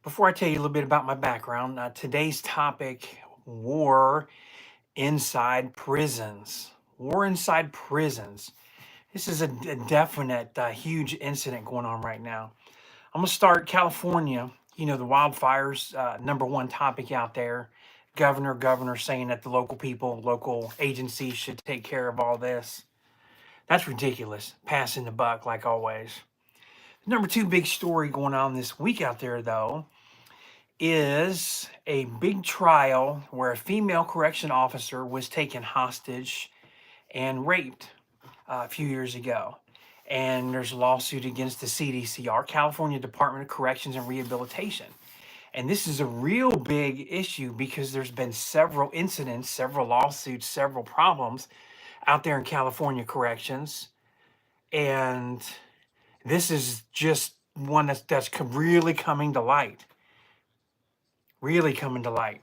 Before I tell you a little bit about my background, today's topic, war inside prisons. War inside prisons. This is a definite, huge incident going on right now. I'm going to start California. You know, the wildfires, number one topic out there. Governor saying that the local people, local agencies should take care of all this. That's ridiculous. Passing the buck like always. Number two big story going on this week out there, though, is a big trial where a female correction officer was taken hostage and raped a few years ago. And there's a lawsuit against the CDCR, California Department of Corrections and Rehabilitation. And this is a real big issue because there's been several incidents, several lawsuits, several problems out there in California corrections. And this is just one that's really coming to light. Really coming to light.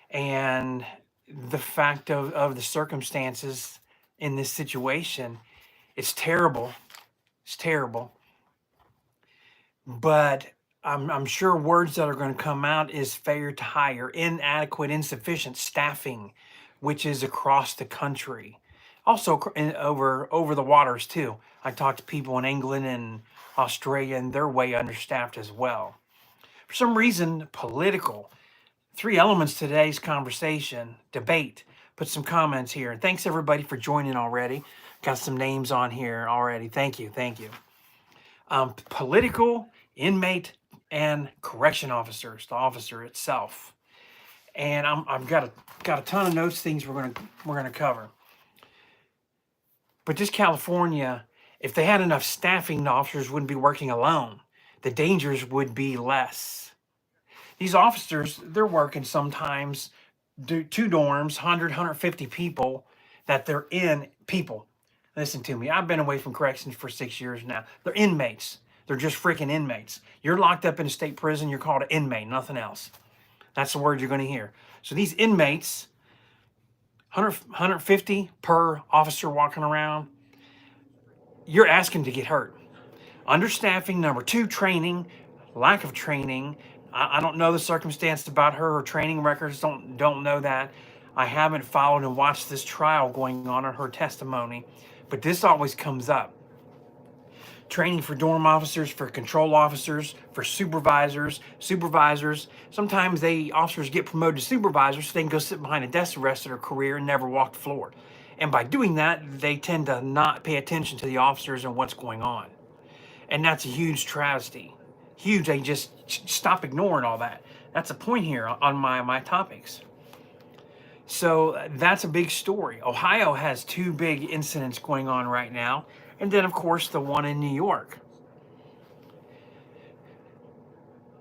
And the fact of the circumstances in this situation, it's terrible. It's terrible. But I'm sure words that are going to come out is failure to hire, inadequate, insufficient staffing, which is across the country. Also over the waters too. I talked to people in England and Australia, and they're way understaffed as well. For some reason, political. Three elements to today's conversation, debate. Put some comments here. And thanks everybody for joining already. Got some names on here already. Thank you. Political, inmate, and correction officers, the officer itself. And I've got a ton of notes, things we're gonna cover. But just California, if they had enough staffing, the officers wouldn't be working alone. The dangers would be less. These officers, they're working sometimes two dorms, 100, 150 people that they're in. People, listen to me. I've been away from corrections for 6 years now. They're inmates. They're just freaking inmates. You're locked up in a state prison. You're called an inmate, nothing else. That's the word you're going to hear. So these inmates, 150 per officer walking around, you're asking to get hurt. Understaffing, number two, training, lack of training. I don't know the circumstance about her training records. Don't know that. I haven't followed and watched this trial going on in her testimony, but this always comes up. Training for dorm officers, for control officers, for supervisors. Sometimes officers get promoted to supervisors so they can go sit behind a desk the rest of their career and never walk the floor. And by doing that, they tend to not pay attention to the officers and what's going on. And that's a huge travesty. Huge. They just stop ignoring all that. That's a point here on my topics. So that's a big story. Ohio has two big incidents going on right now. And then, of course, the one in New York.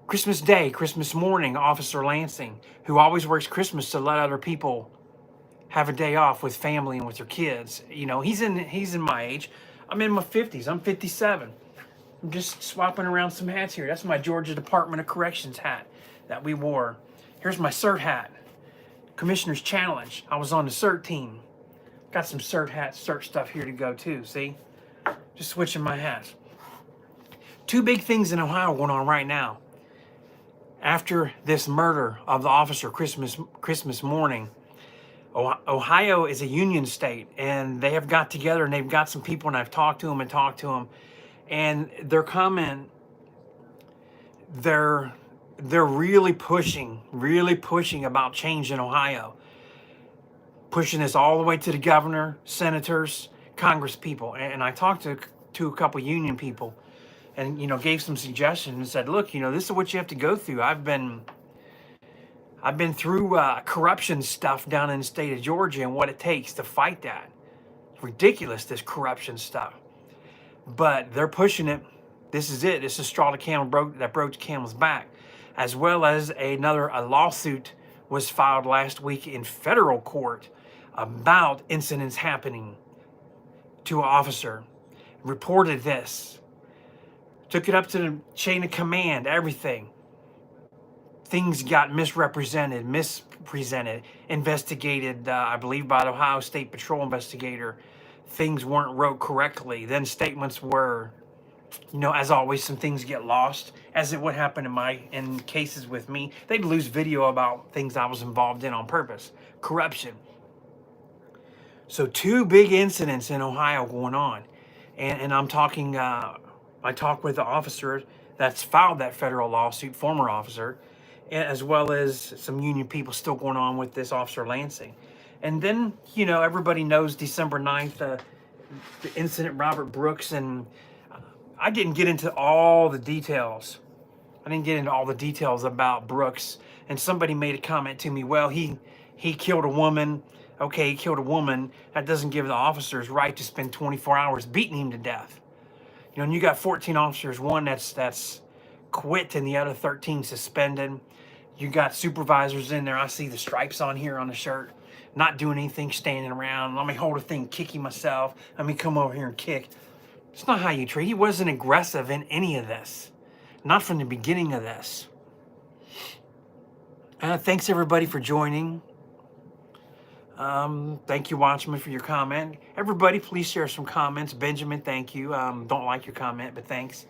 Christmas Day, Christmas morning, Officer Lansing, who always works Christmas to let other people have a day off with family and with their kids. You know, he's in my age. I'm in my 50s. I'm 57. I'm just swapping around some hats here. That's my Georgia Department of Corrections hat that we wore. Here's my CERT hat. Commissioner's Challenge. I was on the CERT team. Got some CERT hats, CERT stuff here to go too, see? Just switching my hats. Two big things in Ohio going on right now. After this murder of the officer Christmas morning, Ohio is a union state, and they have got together and they've got some people, and I've talked to them, and their comment, they're really pushing about change in Ohio, pushing this all the way to the governor, senators, Congress people. And I talked to a couple union people, and gave some suggestions and said, look, this is what you have to go through. I've been through corruption stuff down in the state of Georgia and what it takes to fight that. It's ridiculous, this corruption stuff. But they're pushing it. This is it. This is the straw that broke the camel's back. As well as a lawsuit was filed last week in federal court about incidents happening to an officer. Reported this. Took it up to the chain of command, everything. Things got mispresented, investigated, I believe, by the Ohio State Patrol investigator. Things weren't wrote correctly. Then statements were You know, as always, some things get lost, as it would happen in cases with me. They'd lose video about things I was involved in on purpose. Corruption. So 2 big incidents in Ohio going on. And I'm talking, I talked with the officer that's filed that federal lawsuit, former officer, as well as some union people still going on with this Officer Lansing. And then, you know, everybody knows December 9th, the incident, Robert Brooks, and I didn't get into all the details. I didn't get into all the details about Brooks. And somebody made a comment to me, well, he killed a woman. Okay, he killed a woman. That doesn't give the officers right to spend 24 hours beating him to death. You know, and you got 14 officers, one that's quit and the other 13 suspended. You got supervisors in there. I see the stripes on here on the shirt, not doing anything, standing around. Let me hold a thing, kicking myself. Let me come over here and kick. It's not how you treat. He wasn't aggressive in any of this. Not from the beginning of this. Thanks everybody for joining. Thank you, Watchman, for your comment. Everybody, please share some comments. Benjamin, thank you. Don't like your comment, but thanks.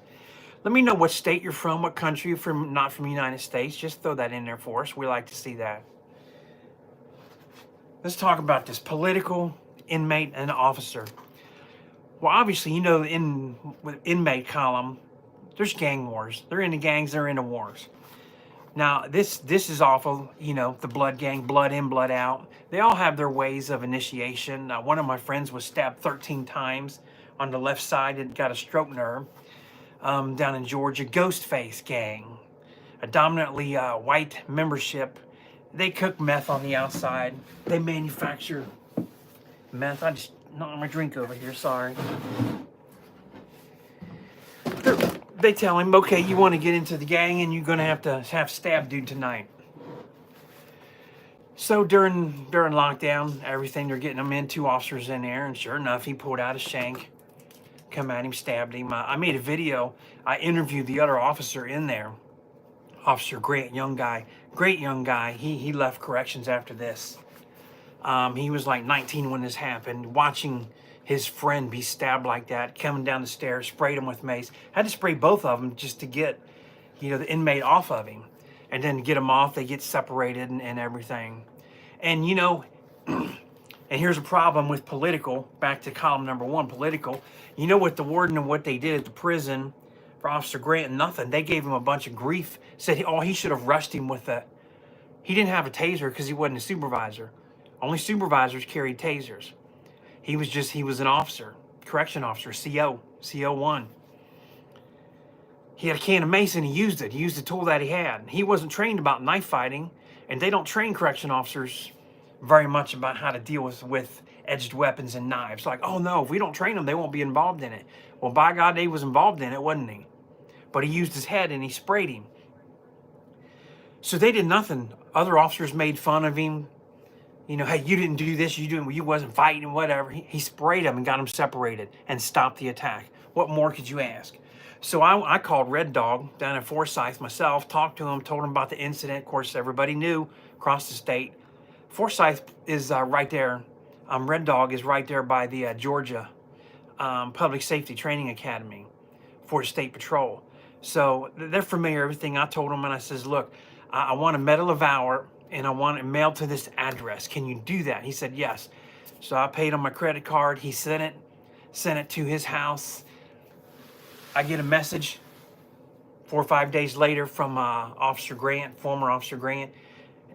Let me know what state you're from, what country you're from, not from the United States. Just throw that in there for us. We like to see that. Let's talk about this political inmate and officer. Well, obviously, you know, with inmate column, there's gang wars. They're into gangs, they're into wars. Now, this is awful, you know, the blood gang, blood in, blood out. They all have their ways of initiation. One of my friends was stabbed 13 times on the left side and got a stroke nerve down in Georgia. Ghostface gang, a dominantly white membership. They cook meth on the outside. They manufacture meth. I just knocked my drink over here, sorry. They tell him, okay, you want to get into the gang and you're going to have stab dude tonight. So during lockdown, everything, they're getting him in, 2 officers in there, and sure enough, he pulled out a shank, come at him, stabbed him. I made a video. I interviewed the other officer in there, Officer Grant, young guy, great young guy. He left corrections after this. He was like 19 when this happened, watching his friend be stabbed like that, coming down the stairs, sprayed him with mace. Had to spray both of them just to get, you know, the inmate off of him. And then to get them off, they get separated and everything. And, you know, and here's a problem with political, back to column number 1, political. You know what the warden and what they did at the prison for Officer Grant? Nothing. They gave him a bunch of grief. Said, he should have rushed him with a, he didn't have a taser because he wasn't a supervisor. Only supervisors carried tasers. He was an officer, correction officer, CO1. He had a can of mace and he used it. He used the tool that he had. He wasn't trained about knife fighting, and they don't train correction officers very much about how to deal with edged weapons and knives. Like, oh no, if we don't train them, they won't be involved in it. Well, by God, he was involved in it, wasn't he? But he used his head and he sprayed him. So they did nothing. Other officers made fun of him. You know, hey, you didn't do this, you wasn't fighting, whatever. He sprayed them and got them separated and stopped the attack. What more could you ask? So I called Red Dog down in Forsyth myself, talked to him, told him about the incident. Of course, everybody knew across the state. Forsyth is right there. Red Dog is right there by the Georgia Public Safety Training Academy for the State Patrol. So they're familiar with everything. I told them, and I says, look, I want a Medal of Valor, and I want it mailed to this address. Can you do that? He said, yes. So I paid on my credit card. He sent it to his house. I get a message 4 or 5 days later from Officer Grant, former Officer Grant,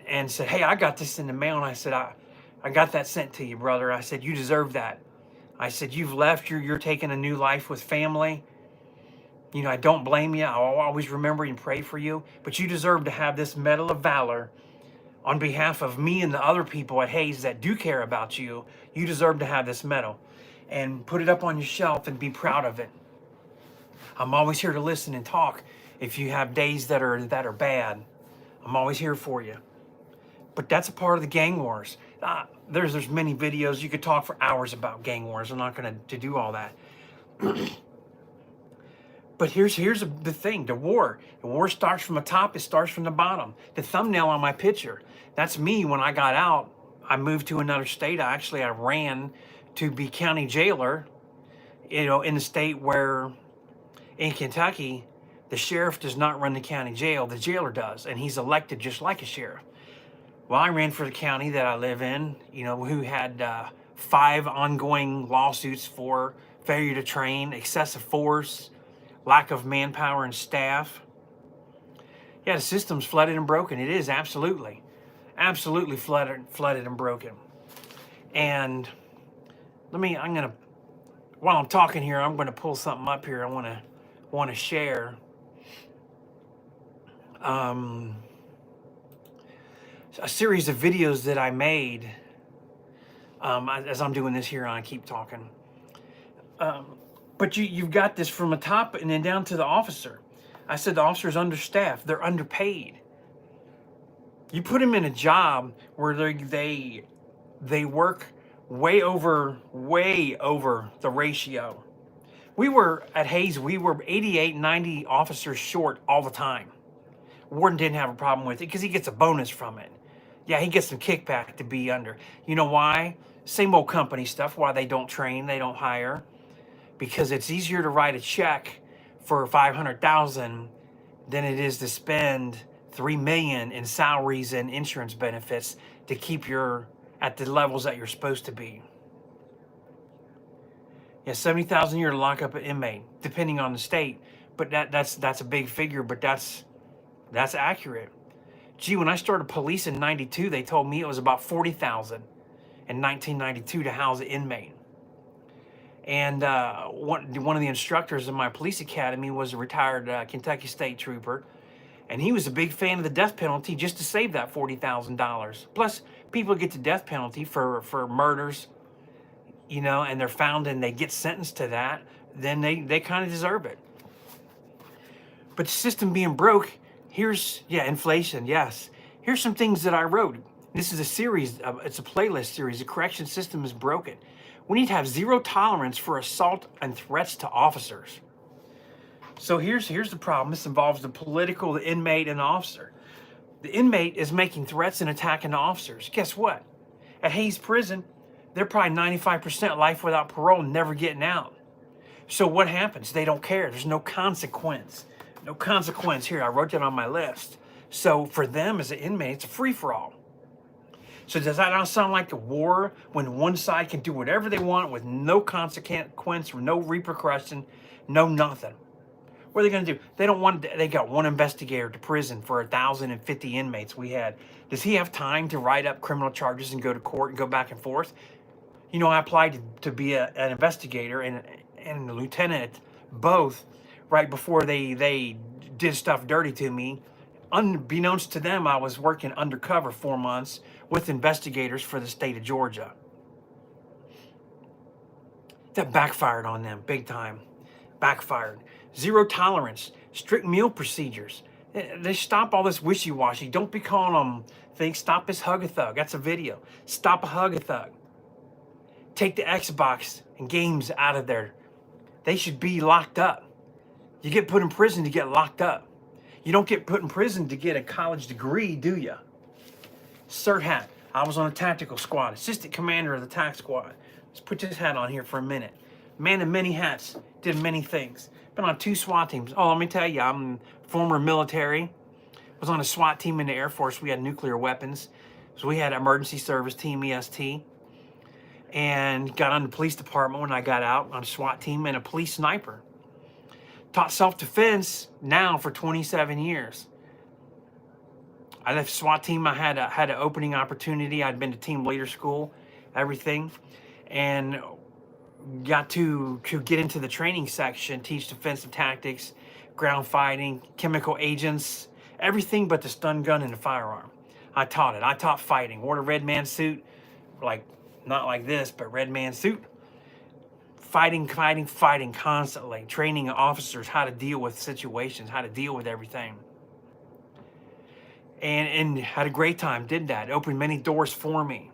and said, hey, I got this in the mail. And I said, I got that sent to you, brother. I said, you deserve that. I said, you've left, you're taking a new life with family. You know, I don't blame you. I'll always remember and pray for you. But you deserve to have this Medal of Valor on behalf of me and the other people at Hayes that do care about you. You deserve to have this medal. And put it up on your shelf and be proud of it. I'm always here to listen and talk. If you have days that are bad, I'm always here for you. But that's a part of the gang wars. There's many videos. You could talk for hours about gang wars. I'm not going to do all that. But here's the thing. The war starts from the top. It starts from the bottom. The thumbnail on my picture, that's me when I got out. I moved to another state. I ran to be county jailer, you know, in the state where In Kentucky, the sheriff does not run the county jail, the jailer does, and he's elected just like a sheriff. Well, I ran for the county that I live in, who had 5 ongoing lawsuits for failure to train, excessive force, lack of manpower and staff. Yeah, the system's flooded and broken. It is absolutely flooded and broken. And while I'm talking here, I'm gonna pull something up here. I want to share. A series of videos that I made as I'm doing this here, I keep talking. But you've got this from the top and then down to the officer. I said the officer's understaffed. They're underpaid. You put them in a job where they work way over the ratio. We were at Hayes, we were 88, 90 officers short all the time. Warden didn't have a problem with it because he gets a bonus from it. Yeah, he gets some kickback to be under. You know why? Same old company stuff, why they don't train, they don't hire. Because it's easier to write a check for $500,000 than it is to spend $3 million in salaries and insurance benefits to keep you at the levels that you're supposed to be. Yeah, $70,000 a year to lock up an inmate, depending on the state. But that's a big figure, but that's accurate. Gee, when I started police in '92, they told me it was about $40,000 in 1992 to house an inmate. And one of the instructors in my police academy was a retired Kentucky State Trooper. And he was a big fan of the death penalty just to save that $40,000. Plus, people get the death penalty for murders, and they're found and they get sentenced to that, then they kind of deserve it. But the system being broke, inflation, yes. Here's some things that I wrote. This is a series, it's a playlist series. The correction system is broken. We need to have zero tolerance for assault and threats to officers. So here's the problem. This involves the inmate, and the officer. The inmate is making threats and attacking the officers. Guess what? At Hayes Prison, they're probably 95% life without parole, never getting out. So what happens? They don't care. There's no consequence. No consequence here. I wrote that on my list. So for them as an inmate, it's a free-for-all. So does that not sound like a war when one side can do whatever they want with no consequence, no repercussion, no nothing? What are they going to do? They got one investigator to prison for 1,050 inmates we had. Does he have time to write up criminal charges and go to court and go back and forth? I applied to be an investigator and a lieutenant, both, right before they did stuff dirty to me. Unbeknownst to them, I was working undercover 4 months with investigators for the state of Georgia. That backfired on them big time. Backfired. Zero tolerance. Strict meal procedures. They stop all this wishy-washy. Don't be calling them things. Stop this hug-a-thug. That's a video. Stop a hug-a-thug. Take the Xbox and games out of there. They should be locked up. You get put in prison to get locked up. You don't get put in prison to get a college degree, do you? Cert hat. I was on a tactical squad, assistant commander of the TAC squad. Let's put this hat on here for a minute. Man of many hats, did many things. Been on 2 SWAT teams. Oh, let me tell you, I'm former military. Was on a SWAT team in the Air Force. We had nuclear weapons. So we had emergency service team, EST. And got on the police department when I got out on a SWAT team and a police sniper. Taught self-defense now for 27 years. I left SWAT team. I had an opening opportunity. I'd been to team leader school, everything, and got to get into the training section, teach defensive tactics, ground fighting, chemical agents, everything but the stun gun and the firearm. I taught it. I taught fighting. Wore a red man suit, not like this, but red man suit. Fighting constantly. Training officers how to deal with situations, how to deal with everything. And had a great time, did that. Opened many doors for me.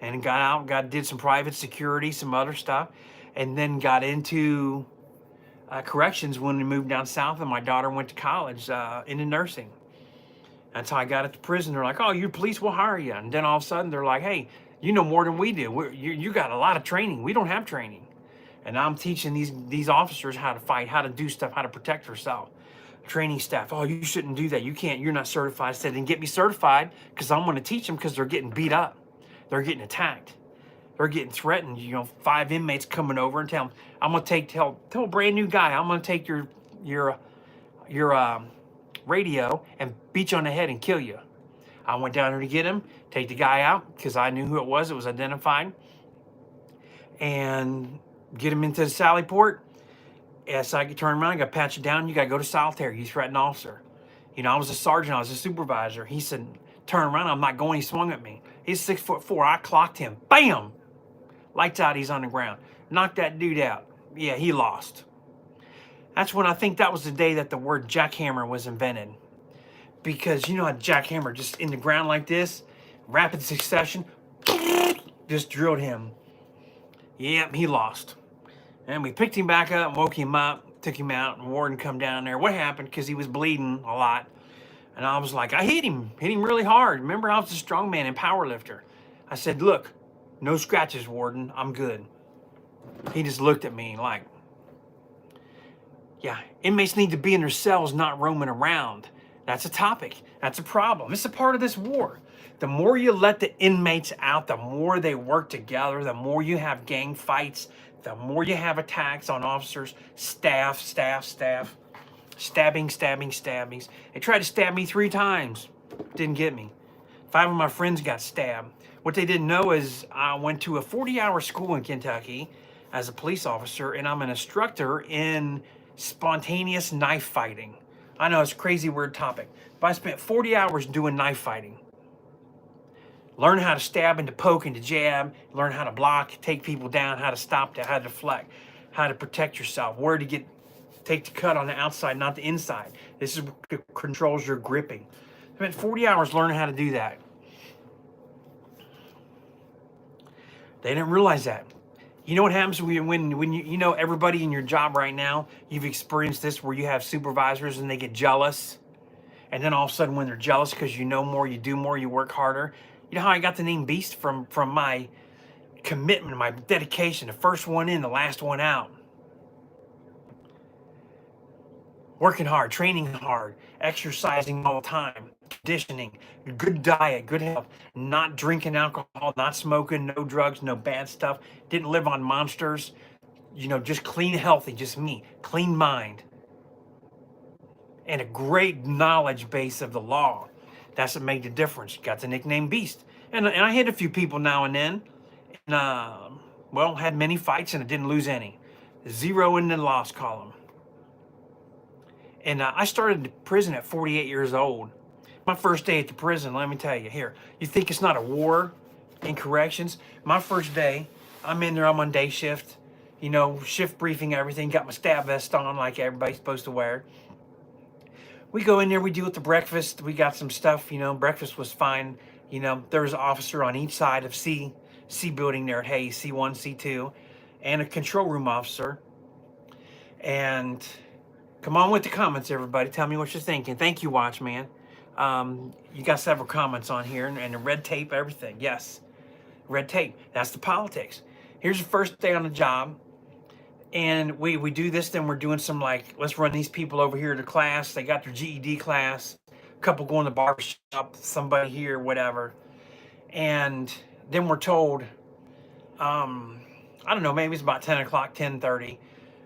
And got out, did some private security, some other stuff. And then got into corrections when we moved down south and my daughter went to college into nursing. That's how I got at the prison. They're like, oh, you police will hire you. And then all of a sudden they're like, hey, you know more than we do. You got a lot of training. We don't have training. And I'm teaching these officers how to fight, how to do stuff, how to protect herself. Training staff, oh, you shouldn't do that. You can't, you're not certified. I said, then get me certified, because I'm going to teach them, because they're getting beat up. They're getting attacked. They're getting threatened. 5 inmates coming over and tell them, I'm going to tell a brand new guy, I'm going to take your radio and beat you on the head and kill you. I went down there to get him, take the guy out, because I knew who it was identified, and get him into the Sally Port. Yes, I could turn around, I got to pat you down, you got to go to solitary. You threatened officer. I was a sergeant, I was a supervisor. He said, turn around, I'm not going. He swung at me. He's 6'4". I clocked him. Bam! Lights out, he's on the ground. Knocked that dude out. Yeah, he lost. That's when I think that was the day that the word jackhammer was invented. Because a jackhammer, just in the ground like this, rapid succession, just drilled him. Yep, he lost. And we picked him back up, woke him up, took him out, and warden come down there. What happened? Because he was bleeding a lot. And I was like, I hit him really hard. Remember, I was a strongman and power lifter. I said, look, no scratches, warden, I'm good. He just looked at me like, yeah, inmates need to be in their cells, not roaming around. That's a topic. That's a problem. It's a part of this war. The more you let the inmates out, the more they work together, the more you have gang fights, the more you have attacks on officers, stabbings. They tried to stab me 3 times. Didn't get me. 5 of my friends got stabbed. What they didn't know is I went to a 40-hour school in Kentucky as a police officer, and I'm an instructor in spontaneous knife fighting. I know it's a crazy weird topic, but I spent 40 hours doing knife fighting. Learn how to stab and to poke and to jab, learn how to block, take people down, how to stop that, how to deflect, how to protect yourself, where to take the cut on the outside, not the inside. This is what controls your gripping. I spent 40 hours learning how to do that. They didn't realize that. You know what happens when you everybody in your job right now, you've experienced this where you have supervisors and they get jealous. And then all of a sudden when they're jealous because you know more, you do more, you work harder. You know how I got the name Beast? From my commitment, my dedication, the first one in, the last one out. Working hard, training hard, exercising all the time, conditioning, good diet, good health, not drinking alcohol, not smoking, no drugs, no bad stuff, didn't live on monsters, just clean, healthy, just me, clean mind, and a great knowledge base of the law. That's what made the difference. Got the nickname Beast. And I hit a few people now and then, and had many fights and I didn't lose any. 0 in the loss column. And I started prison at 48 years old. My first day at the prison, let me tell you, here, you think it's not a war in corrections? My first day, I'm in there, I'm on day shift, shift briefing, everything, got my stab vest on like everybody's supposed to wear. We go in there, we deal with the breakfast, we got some stuff, breakfast was fine. There was an officer on each side of C building there at Hayes, C1, C2, and a control room officer. And come on with the comments, everybody. Tell me what you're thinking. Thank you, Watchman. You got several comments on here, and the red tape, everything. Yes, red tape. That's the politics. Here's the first day on the job, and we do this. Then we're doing some let's run these people over here to class. They got their GED class. A couple going to the barber shop. Somebody here, whatever. And then we're told, I don't know, maybe it's about 10 o'clock, 10:30.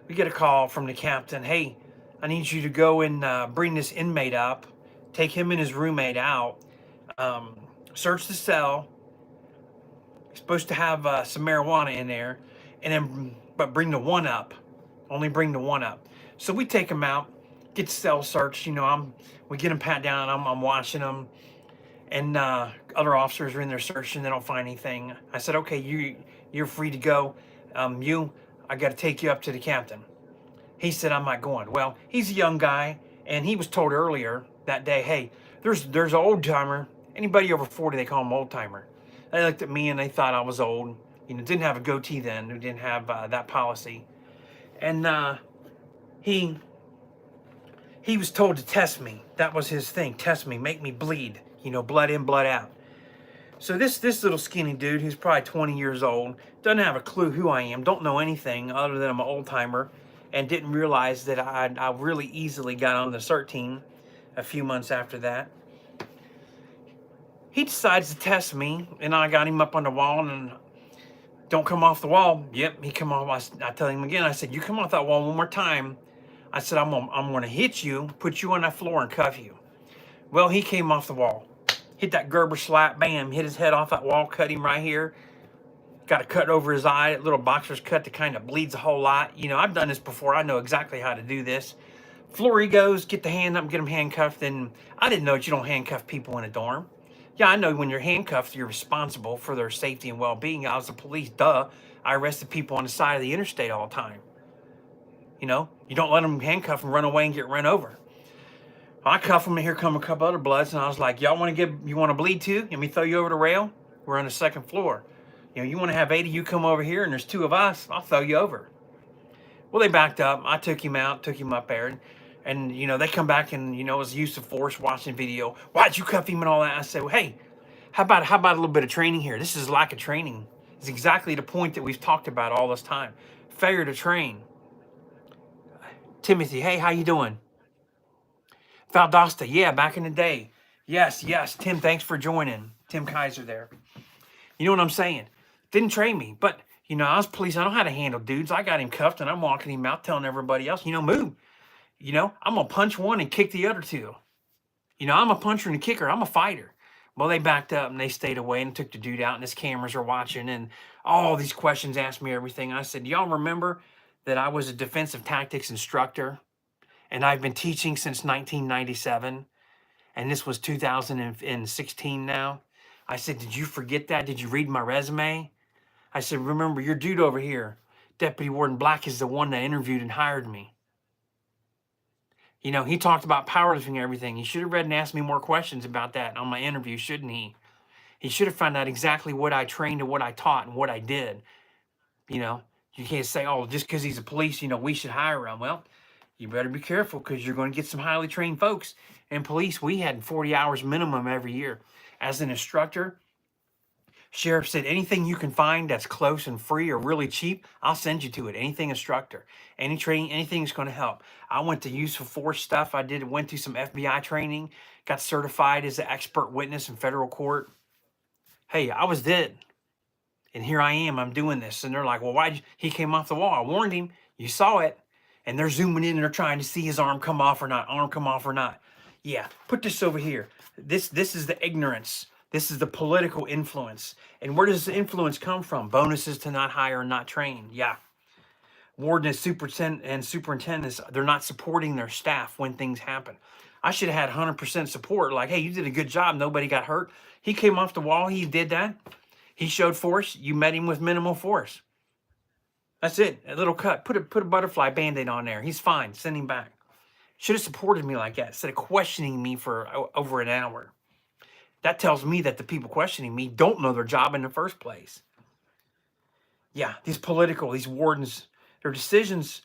We get a call from the captain. Hey, I need you to go and bring this inmate up, take him and his roommate out, search the cell. He's supposed to have some marijuana in there, but bring the one up. Only bring the one up. So we take him out, get the cell searched. We get him pat down. I'm watching him, and other officers are in there searching. They don't find anything. I said, okay, you're free to go. I got to take you up to the captain. He said, I'm not going. Well, he's a young guy, and he was told earlier that day, hey, there's an old timer. Anybody over 40, they call him old timer. They looked at me and they thought I was old. Didn't have a goatee then. We didn't have that policy. And he was told to test me. That was his thing. Test me, make me bleed. Blood in, blood out. So this little skinny dude who's probably 20 years old, doesn't have a clue who I am, don't know anything other than I'm an old timer, and didn't realize that I really easily got on the CERT team a few months after that. He decides to test me, and I got him up on the wall, and don't come off the wall. Yep, he come off. I tell him again, I said, you come off that wall one more time. I said, I'm gonna hit you, put you on that floor and cuff you. Well, he came off the wall, hit that Gerber slap, bam, hit his head off that wall, cut him right here. Got a cut over his eye, a little boxer's cut that kind of bleeds a whole lot. You know, I've done this before. I know exactly how to do this. Floor he goes, get the hand up, get him handcuffed. And I didn't know that you don't handcuff people in a dorm. Yeah, I know when you're handcuffed, you're responsible for their safety and well-being. I was the police, duh. I arrested people on the side of the interstate all the time. You know, you don't let them handcuff and run away and get run over. I cuff them, and here come a couple other bloods, and I was like, y'all want to bleed too? Let me throw you over the rail? We're on the second floor. You know, you want to have 80, you come over here, and there's two of us, I'll throw you over. Well, they backed up. I took him out, took him up there, and you know, they come back and, you know, it was use of force, watching video. Why'd you cuff him and all that? I said, well, hey, how about a little bit of training here? This is lack of training. It's exactly the point that we've talked about all this time. Failure to train. Timothy, hey, how you doing? Valdosta, yeah, back in the day. Yes, Tim, thanks for joining. Tim Kaiser there. You know what I'm saying? Didn't train me, but you know, I was police. I know how to handle dudes. I got him cuffed, and I'm walking him out, telling everybody else, you know, move. You know, I'm gonna punch one and kick the other two. You know, I'm a puncher and a kicker. I'm a fighter. Well, they backed up and they stayed away and took the dude out, and his cameras are watching, and all these questions asked me everything. I said, y'all remember that I was a defensive tactics instructor, and I've been teaching since 1997, and this was 2016 now. I said, did you forget that? Did you read my resume? I said, remember, your dude over here, Deputy Warden Black, is the one that interviewed and hired me. You know, he talked about powerlifting and everything. He should have read and asked me more questions about that on my interview, shouldn't he? He should have found out exactly what I trained and what I taught and what I did. You know, you can't say, oh, just because he's a police, you know, we should hire him. Well, you better be careful, because you're going to get some highly trained folks. In police, we had 40 hours minimum every year. As an instructor, Sheriff said, anything you can find that's close and free or really cheap, I'll send you to it. Anything instructor, any training, anything's going to help. I went to use of force stuff. Went through some FBI training, got certified as an expert witness in federal court. Hey, I was dead. And here I am, I'm doing this. And they're like, well, he came off the wall? I warned him. You saw it. And they're zooming in and they're trying to see his arm come off or not. Yeah, put this over here. This is the ignorance. This is the political influence. And where does the influence come from? Bonuses to not hire and not train. Yeah. Warden and superintendents, they're not supporting their staff when things happen. I should have had 100% support. Like, hey, you did a good job. Nobody got hurt. He came off the wall. He did that. He showed force. You met him with minimal force. That's it. A little cut. Put a butterfly Band-Aid on there. He's fine. Send him back. Should have supported me like that instead of questioning me for over an hour. That tells me that the people questioning me don't know their job in the first place. Yeah, these wardens, their decisions,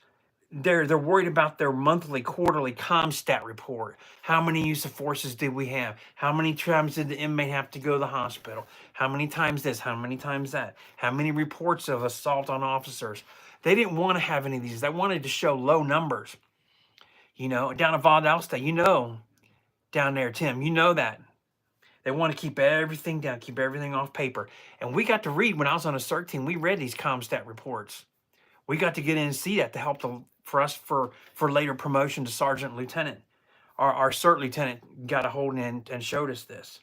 they're worried about their monthly, quarterly ComStat report. How many use of forces did we have? How many times did the inmate have to go to the hospital? How many times this? How many times that? How many reports of assault on officers? They didn't want to have any of these. They wanted to show low numbers. You know, down at Valdosta, you know, down there, Tim, you know that. They want to keep everything down, keep everything off paper. And we got to read, when I was on a CERT team, we read these ComStat reports. We got to get in and see that to help for us for later promotion to sergeant lieutenant. Our CERT lieutenant got a hold in and showed us this.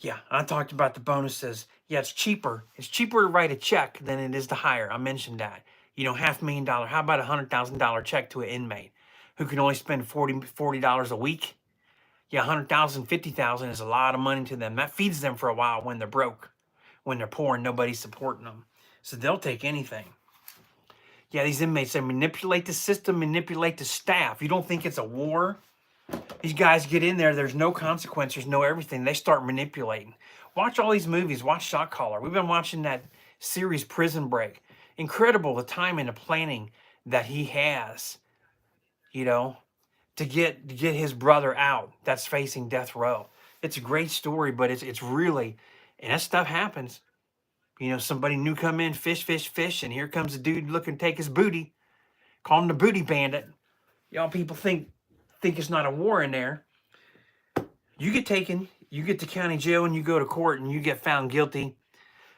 Yeah, I talked about the bonuses. Yeah, it's cheaper. It's cheaper to write a check than it is to hire. I mentioned that. You know, $500,000. How about $100,000 check to an inmate who can only spend $40 a week? Yeah, $100,000, $50,000 is a lot of money to them. That feeds them for a while when they're broke, when they're poor and nobody's supporting them. So they'll take anything. Yeah, these inmates, they manipulate the system, manipulate the staff. You don't think it's a war? These guys get in there, there's no consequences, no everything. They start manipulating. Watch all these movies. Watch Shot Caller. We've been watching that series Prison Break. Incredible, the time and the planning that he has, you know, to get his brother out that's facing death row. It's a great story, but it's really, and that stuff happens. Somebody new come in, fish, fish, fish, and here comes a dude looking to take his booty. Call him the booty bandit. Y'all people think it's not a war in there. You get taken, you get to county jail, and you go to court, and you get found guilty.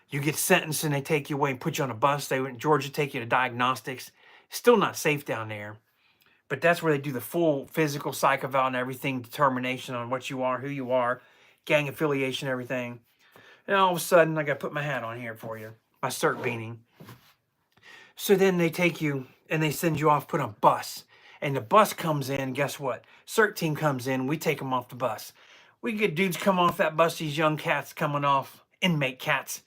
You get sentenced, and they take you away and put you on a bus. They went Georgia, take you to diagnostics. Still not safe down there, but that's where they do the full physical, psych eval, and everything, determination on what you are, who you are, gang affiliation, everything. And all of a sudden, I got to put my hat on here for you, my cert beanie. So then they take you and they send you off, put on a bus. And the bus comes in, guess what? CERT team comes in, we take them off the bus. We get dudes come off that bus, these young cats coming off, inmate cats.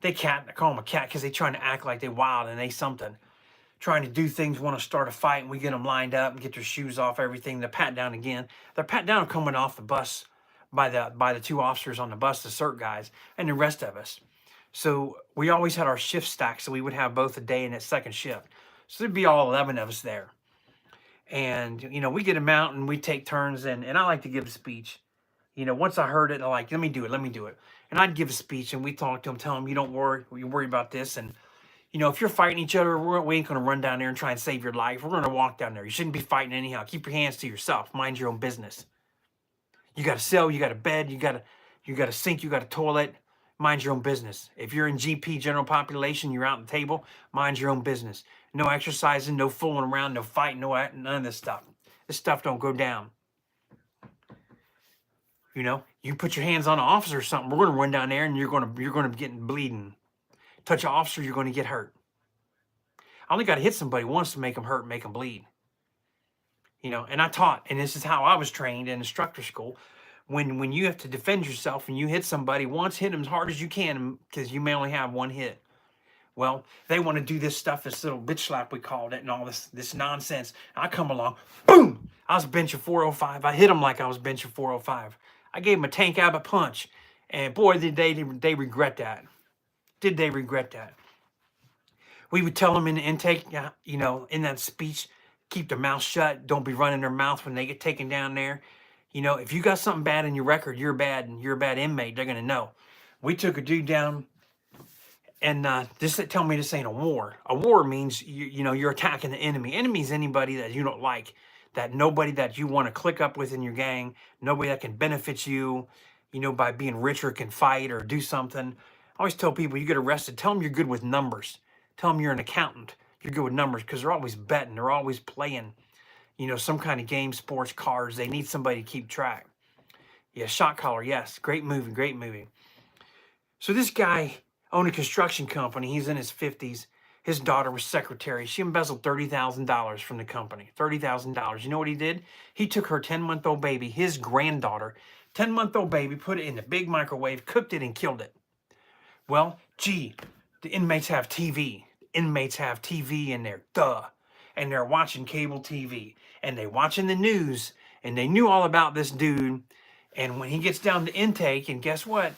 I call them a cat because they trying to act like they wild and they something. Trying to do things, want to start a fight, and we get them lined up and get their shoes off, everything. They're pat down again. They're pat down coming off the bus by the two officers on the bus, the CERT guys, and the rest of us. So we always had our shift stacked, so we would have both a day and a second shift. So there'd be all 11 of us there. And, we get them out and we take turns, and I like to give a speech. Once I heard it, I'm like, let me do it. And I'd give a speech, and we talk to them, tell them, you don't worry, you worry about this. And, if you're fighting each other, we ain't going to run down there and try and save your life. We're going to walk down there. You shouldn't be fighting anyhow. Keep your hands to yourself. Mind your own business. You got a cell, you got a bed, you got a sink, you got a toilet. Mind your own business. If you're in GP, general population, you're out on the table, mind your own business. No exercising, no fooling around, no fighting, none of this stuff. This stuff don't go down. You put your hands on an officer or something, we're going to run down there and you're going to get bleeding. Touch an officer, you're going to get hurt. I only got to hit somebody once to make them hurt, make them bleed. And I taught, and this is how I was trained in instructor school. When you have to defend yourself and you hit somebody once, hit them as hard as you can because you may only have one hit. Well, they want to do this stuff, this little bitch slap we called it, and all this nonsense. I come along, boom! I was benching 405. I hit them like I was benching 405. I gave them a Tank Abbott punch, and boy, did they regret that. Did they regret that? We would tell them in the intake, in that speech, keep their mouth shut. Don't be running their mouth when they get taken down there. If you got something bad in your record, you're a bad inmate. They're going to know. We took a dude down, and tell me this ain't a war. A war means, you're attacking the enemy. Enemy is anybody that you don't like, that nobody that you want to click up with in your gang, nobody that can benefit you, by being rich or can fight or do something. I always tell people, you get arrested, tell them you're good with numbers. Tell them you're an accountant. You're good with numbers because they're always betting. They're always playing, some kind of game, sports, cars. They need somebody to keep track. Yeah, Shot Caller, yes. Great movie, great movie. So this guy owned a construction company. He's in his 50s. His daughter was secretary. She embezzled $30,000 from the company. $30,000. You know what he did? He took her 10-month-old baby, his granddaughter, 10-month-old baby, put it in the big microwave, cooked it, and killed it. Well, gee, the inmates have TV. Inmates have TV in there, duh. And they're watching cable TV. And they're watching the news. And they knew all about this dude. And when he gets down to intake, and guess what?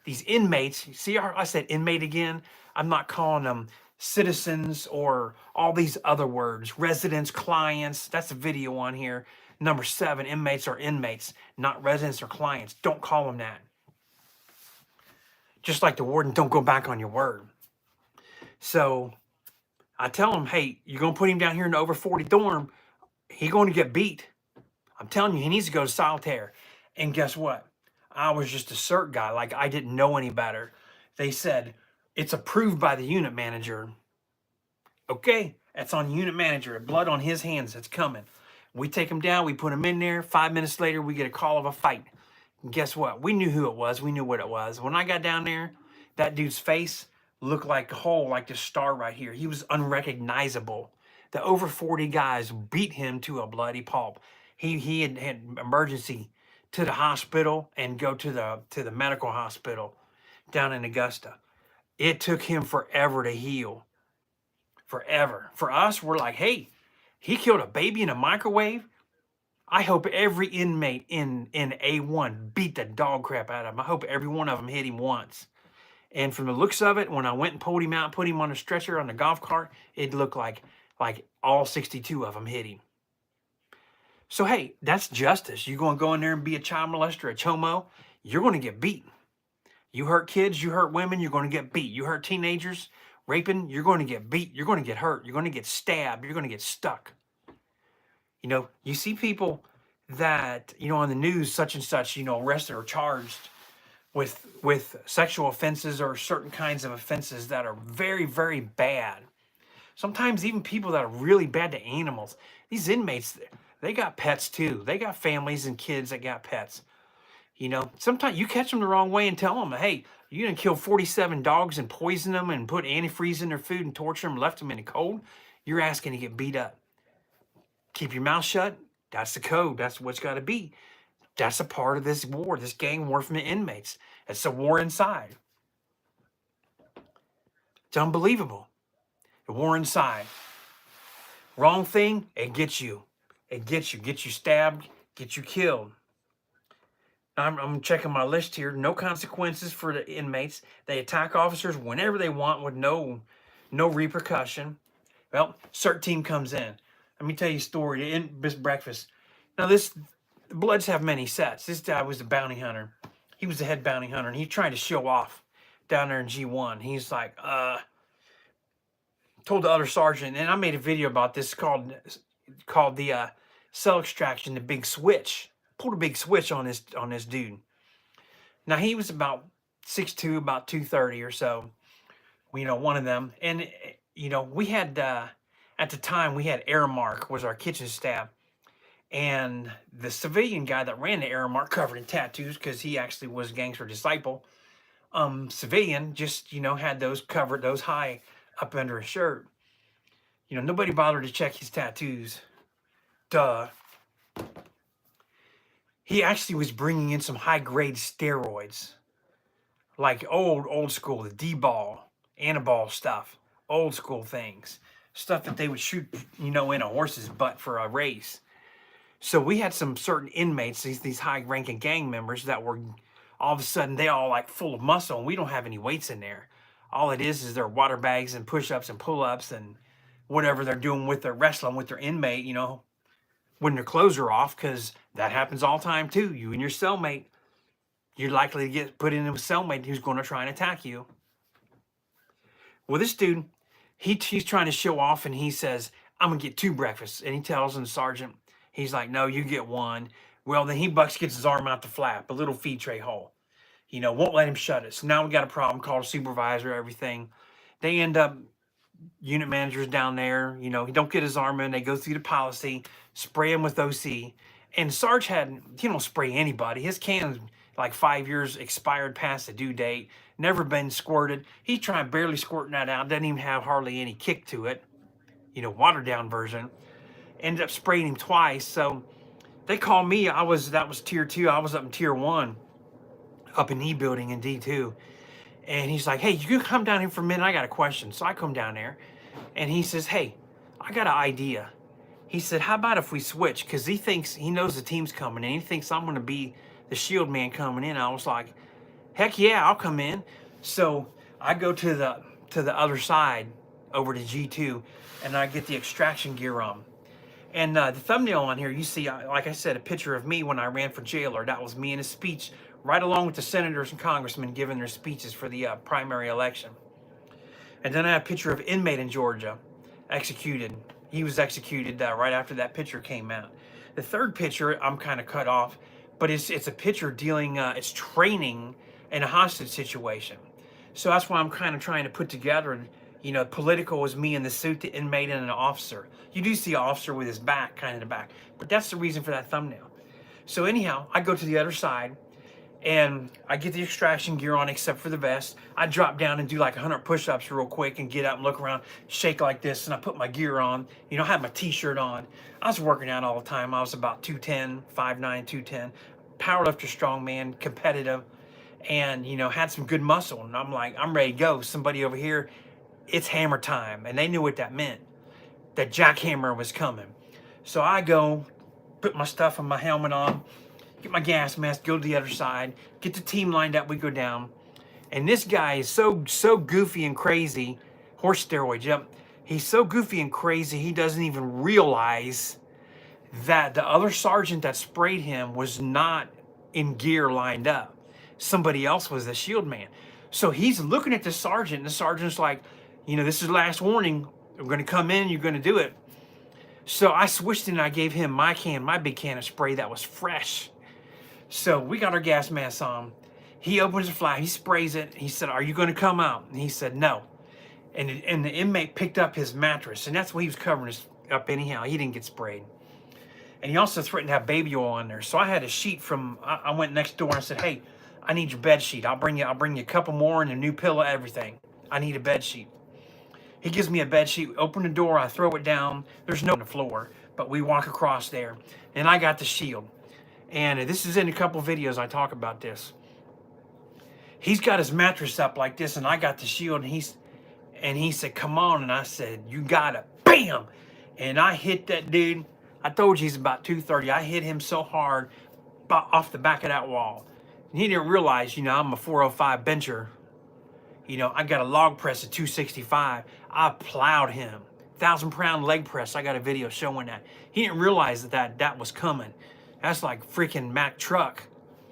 These inmates, see how I said inmate again? I'm not calling them citizens or all these other words. Residents, clients, that's a video on here. Number 7, inmates are inmates, not residents or clients. Don't call them that. Just like the warden, don't go back on your word. So I tell him, hey, you're going to put him down here in the over 40 dorm. He's going to get beat. I'm telling you, he needs to go to solitaire. And guess what? I was just a cert guy. Like, I didn't know any better. They said, it's approved by the unit manager. Okay, that's on unit manager. Blood on his hands. That's coming. We take him down. We put him in there. 5 minutes later, we get a call of a fight. And guess what? We knew who it was. We knew what it was. When I got down there, that dude's face looked like a hole, like this star right here. He was unrecognizable. The over 40 guys beat him to a bloody pulp. He had emergency to the hospital and go to the medical hospital down in Augusta. It took him forever to heal. Forever. For us, we're like, hey, he killed a baby in a microwave. I hope every inmate in A1 beat the dog crap out of him. I hope every one of them hit him once. And from the looks of it, when I went and pulled him out, put him on a stretcher on the golf cart, it looked like all 62 of them hit him. So, hey, that's justice. You're going to go in there and be a child molester, a chomo, you're going to get beat. You hurt kids, you hurt women, you're going to get beat. You hurt teenagers, raping, you're going to get beat. You're going to get hurt. You're going to get stabbed. You're going to get stuck. You know, you see people that, you know, on the news, such and such, you know, arrested or charged with sexual offenses or certain kinds of offenses that are very, very bad. Sometimes even people that are really bad to animals. These inmates, they got pets too. They got families and kids that got pets. You know, sometimes you catch them the wrong way and tell them, hey, you didn't kill 47 dogs and poison them and put antifreeze in their food and torture them, left them in the cold. You're asking to get beat up. Keep your mouth shut. That's the code. That's what's got to be. That's a part of this war, this gang war from the inmates. It's a war inside. It's unbelievable. The war inside. Wrong thing, it gets you. It gets you stabbed, gets you killed. I'm checking my list here. No consequences for the inmates. They attack officers whenever they want with no repercussion. Well, CERT team comes in. Let me tell you a story. In this breakfast. Now the Bloods have many sets. This guy was a bounty hunter. He was the head bounty hunter, and he tried to show off down there in G1. He's like, told the other sergeant, and I made a video about this called the cell extraction, the big switch. Pulled a big switch on this dude. Now he was about 6'2", about 230 or so. You know, one of them. And you know, we had at the time we had Airmark was our kitchen staff, and the civilian guy that ran the Airmark, covered in tattoos because he actually was a gangster disciple. Civilian just, you know, had those covered, those high up under his shirt. You know, nobody bothered to check his tattoos. Duh. He actually was bringing in some high-grade steroids, like old school, the D-ball, anabol stuff, old school things, stuff that they would shoot, you know, in a horse's butt for a race. So we had some certain inmates, these high-ranking gang members that were, all of a sudden, they all like full of muscle, and we don't have any weights in there. All it is their water bags and push-ups and pull-ups and whatever they're doing with their wrestling with their inmate, you know, when their clothes are off, because that happens all the time too. You and your cellmate, you're likely to get put in a cellmate who's going to try and attack you. Well, this dude, he's trying to show off, and he says, I'm going to get 2 breakfasts. And he tells the sergeant, he's like, no, you get 1. Well, then gets his arm out the flap, a little feed tray hole. You know, won't let him shut it. So now we got a problem, called a supervisor, everything. They end up, unit managers down there, you know, he don't get his arm in. They go through the policy, spray him with OC. And Sarge he don't spray anybody. His can's like 5 years expired past the due date, never been squirted. He's trying barely squirting that out, doesn't even have hardly any kick to it. You know, watered down version. Ended up spraying him twice. So they called me. That was tier 2. I was up in tier 1, up in E building in D2. And he's like, hey, you can come down here for a minute. I got a question. So I come down there, and he says, hey, I got an idea. He said, how about if we switch? Because he knows the team's coming in. He thinks I'm going to be the shield man coming in. I was like, heck yeah, I'll come in. So I go to the other side over to G2, and I get the extraction gear on. And the thumbnail on here, you see, like I said, a picture of me when I ran for jailer. That was me in a speech, right along with the senators and congressmen giving their speeches for the primary election. And then I have a picture of inmate in Georgia, executed. He was executed right after that picture came out. The third picture, I'm kind of cut off, but it's a picture dealing, it's training in a hostage situation. So that's why I'm kind of trying to put together, you know, political is me in the suit, the inmate, and an officer. You do see an officer with his back, kind of in the back, but that's the reason for that thumbnail. So anyhow, I go to the other side, and I get the extraction gear on except for the vest. I drop down and do like 100 push-ups real quick and get up and look around, shake like this, and I put my gear on. You know, I have my t-shirt on. I was working out all the time. I was about 210, 5'9", 210. Powerlifter, strongman, competitive, and, you know, had some good muscle. And I'm like, I'm ready to go. Somebody over here, it's hammer time. And they knew what that meant. That jackhammer was coming. So I go, put my stuff and my helmet on, get my gas mask, go to the other side, get the team lined up, we go down. And this guy is so goofy and crazy, horse steroids, yep. He's so goofy and crazy, he doesn't even realize that the other sergeant that sprayed him was not in gear lined up. Somebody else was the shield man. So he's looking at the sergeant, and the sergeant's like, you know, this is last warning. We're going to come in, you're going to do it. So I switched and I gave him my big can of spray that was fresh. So we got our gas mask on. He opens the flap, he sprays it. He said, are you going to come out? And he said, no. And the inmate picked up his mattress, and that's what he was covering his up anyhow. He didn't get sprayed. And he also threatened to have baby oil on there. So I had a sheet from, I went next door and I said, hey, I need your bed sheet. I'll bring you a couple more and a new pillow, everything. I need a bed sheet. He gives me a bed sheet, open the door, I throw it down. There's no on the floor, but we walk across there. And I got the shield. And this is in a couple videos I talk about this. He's got his mattress up like this, and I got the shield, and he said, come on. And I said, you got it. Bam! And I hit that dude. I told you he's about 230. I hit him so hard off the back of that wall. And he didn't realize, you know, I'm a 405 bencher. You know, I got a log press at 265. I plowed him. 1,000-pound leg press. I got a video showing that. He didn't realize that was coming. That's like freaking Mack truck,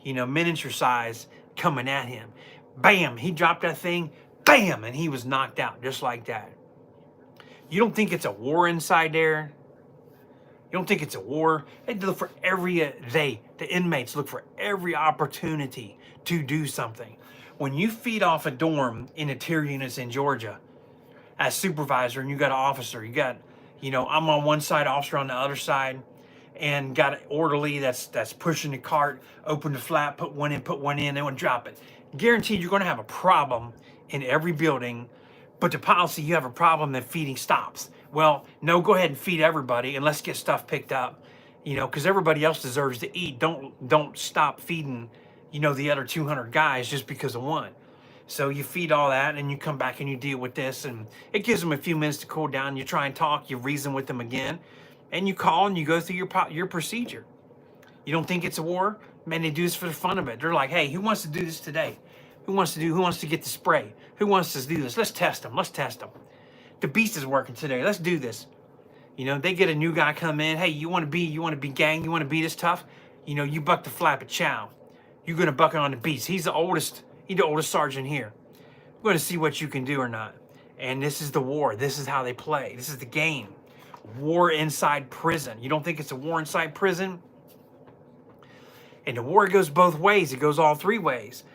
you know, miniature size coming at him. Bam! He dropped that thing. Bam! And he was knocked out just like that. You don't think it's a war inside there? You don't think it's a war? They look for the inmates look for every opportunity to do something. When you feed off a dorm in the tier units in Georgia, as supervisor, and you got an officer, you got, you know, I'm on one side, officer on the other side, and got an orderly that's pushing the cart, open the flap, put one in, and drop it. Guaranteed you're going to have a problem in every building, but the policy, you have a problem that feeding stops. Well, no, go ahead and feed everybody and let's get stuff picked up, you know, because everybody else deserves to eat. Don't stop feeding, you know, the other 200 guys just because of one. So you feed all that and you come back and you deal with this, and it gives them a few minutes to cool down. You try and talk, you reason with them again, and you call and you go through your procedure. You don't think it's a war? Man, they do this for the fun of it. They're like, hey, who wants to do this today? Who wants to get the spray? Who wants to do this? Let's test them. The beast is working today. Let's do this. You know, they get a new guy come in. Hey, you want to be gang? You want to be this tough? You know, you buck the flap at Chow. You're going to buck it on the beast. He's the oldest sergeant here. We're going to see what you can do or not. And this is the war. This is how they play. This is the game. War inside prison. You don't think it's a war inside prison? And the war goes both ways. It goes all three ways.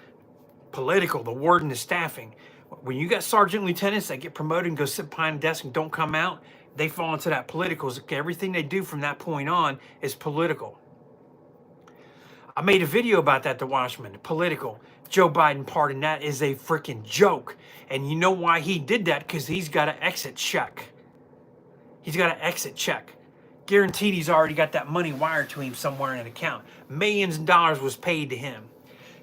Political, the warden, the staffing. When you got sergeant lieutenants that get promoted and go sit behind a desk and don't come out, they fall into that political. Everything they do from that point on is political. I made a video about that, the Watchman, political. Joe Biden pardon, that is a freaking joke. And you know why he did that? Because he's got an exit check. He's got an exit check. Guaranteed he's already got that money wired to him somewhere in an account. Millions of dollars was paid to him.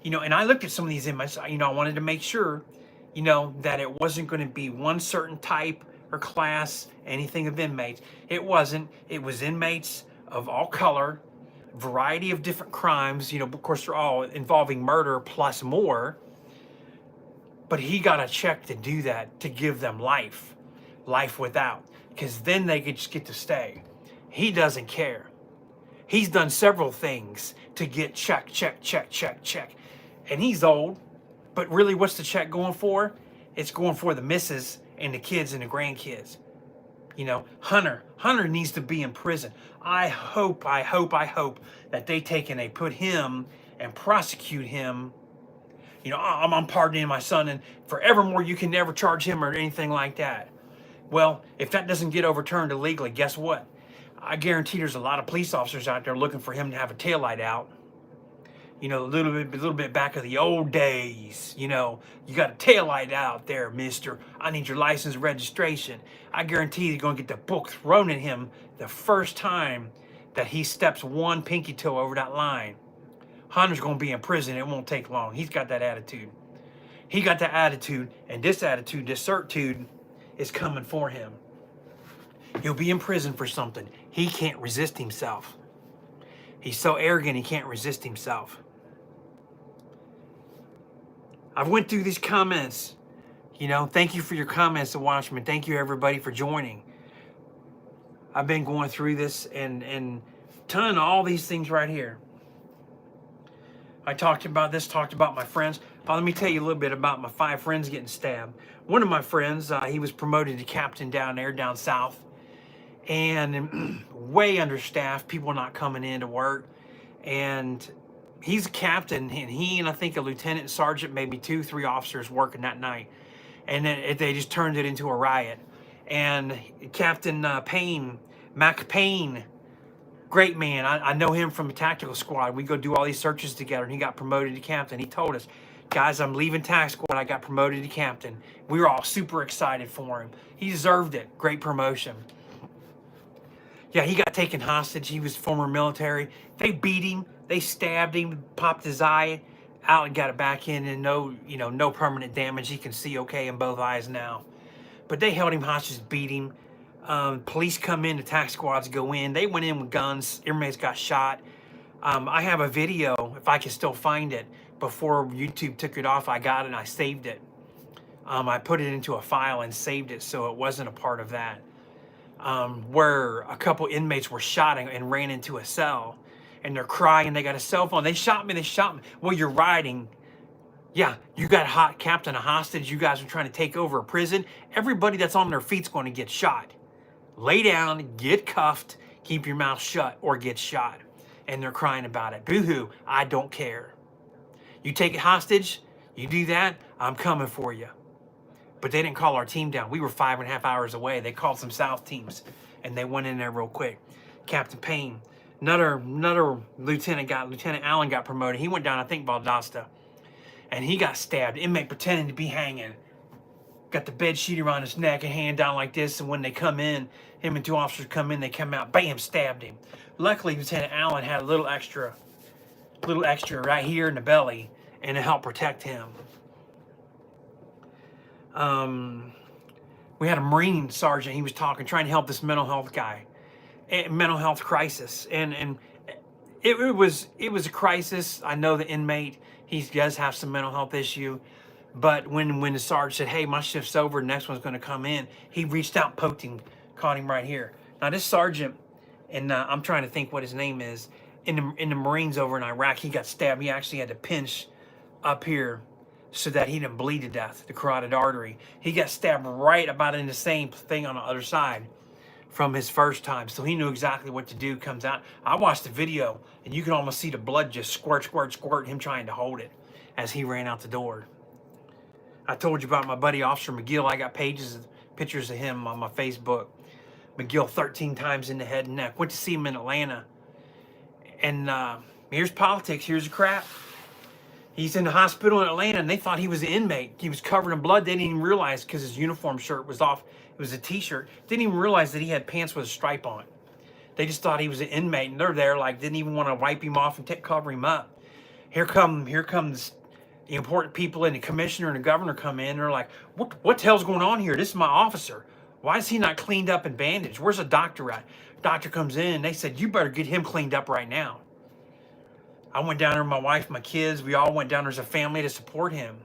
You know, and I looked at some of these inmates, you know, I wanted to make sure, you know, that it wasn't going to be one certain type or class, anything of inmates. It wasn't. It was inmates of all color, variety of different crimes. You know, of course, they're all involving murder plus more. But he got a check to do that, to give them life without, because then they could just get to stay. He doesn't care. He's done several things to get check. And he's old, but really what's the check going for? It's going for the missus and the kids and the grandkids. You know, Hunter needs to be in prison. I hope that they take and they put him and prosecute him. You know, I'm pardoning my son, and forevermore you can never charge him or anything like that. Well, if that doesn't get overturned illegally, guess what? I guarantee there's a lot of police officers out there looking for him to have a taillight out. You know, a little bit back of the old days. You know, you got a taillight out there, mister. I need your license and registration. I guarantee you're going to get the book thrown at him the first time that he steps one pinky toe over that line. Hunter's going to be in prison. It won't take long. He's got that attitude. He got that attitude, and this attitude, this certitude, is coming for him. He'll be in prison for something. He can't resist himself. He's so arrogant, he can't resist himself. I've went through these comments. You know, thank you for your comments, The Watchman. Thank you, everybody, for joining. I've been going through this, and ton of all these things right here. I talked about this, talked about my friends. Let me tell you a little bit about my 5 friends getting stabbed. One of my friends, he was promoted to captain down there, down south, and way understaffed, people not coming in to work. And he's a captain, and he and I think a lieutenant sergeant, maybe 2, 3 officers working that night. And then they just turned it into a riot. And Captain Payne, Mac Payne, great man. I know him from a tactical squad. We go do all these searches together, and he got promoted to captain. He told us, guys, I'm leaving tac squad. I got promoted to captain. We were all super excited for him. He deserved it. Great promotion. Yeah, he got taken hostage. He was former military. They beat him. They stabbed him, popped his eye out, and got it back in, and no permanent damage. He can see okay in both eyes now. But they held him hostage, beat him. Police come in, the tac squads go in. They went in with guns. Everybody's got shot. I have a video, if I can still find it. Before YouTube took it off, I got it and I saved it. I put it into a file and saved it so it wasn't a part of that. Where a couple inmates were shot and ran into a cell. And they're crying, they got a cell phone. They shot me, they shot me. Well, you're riding. Yeah, you got captain a hostage. You guys are trying to take over a prison. Everybody that's on their feet's going to get shot. Lay down, get cuffed, keep your mouth shut, or get shot. And they're crying about it. Boo-hoo, I don't care. You take it hostage, you do that, I'm coming for you. But they didn't call our team down. We were 5.5 hours away. They called some South teams, and they went in there real quick. Captain Payne, another Lieutenant Allen got promoted. He went down, I think, Valdosta. And he got stabbed. Inmate pretending to be hanging. Got the bed sheet around his neck and hand down like this. And when they come in, him and 2 officers come in, they come out, bam, stabbed him. Luckily, Lieutenant Allen had a little extra right here in the belly, and it helped protect him. We had a Marine sergeant. He was trying to help this mental health guy, mental health crisis, and it was a crisis. I know the inmate, he does have some mental health issue, but when the sergeant said, "Hey, my shift's over, the next one's going to come in," he reached out, poked him, caught him right here. Now this sergeant, and I'm trying to think what his name is, in the Marines over in Iraq, he got stabbed. He actually had to pinch up here so that he didn't bleed to death, the carotid artery. He got stabbed right about in the same thing on the other side from his first time. So he knew exactly what to do. Comes out. I watched the video, and you can almost see the blood just squirt, squirt, squirt, him trying to hold it as he ran out the door. I told you about my buddy Officer McGill. I got pictures of him on my Facebook. McGill 13 times in the head and neck. Went to see him in Atlanta. And here's politics. Here's the crap. He's in the hospital in Atlanta, and they thought he was an inmate. He was covered in blood. They didn't even realize, because his uniform shirt was off. It was a T-shirt. Didn't even realize that he had pants with a stripe on. They just thought he was an inmate, and they're there, like, didn't even want to wipe him off and cover him up. Here comes the important people, and the commissioner and the governor come in. And they're like, what the hell's going on here? This is my officer. Why is he not cleaned up and bandaged? Where's the doctor at? Doctor comes in, and they said, you better get him cleaned up right now. I went down there with my wife, my kids. We all went down there as a family to support him.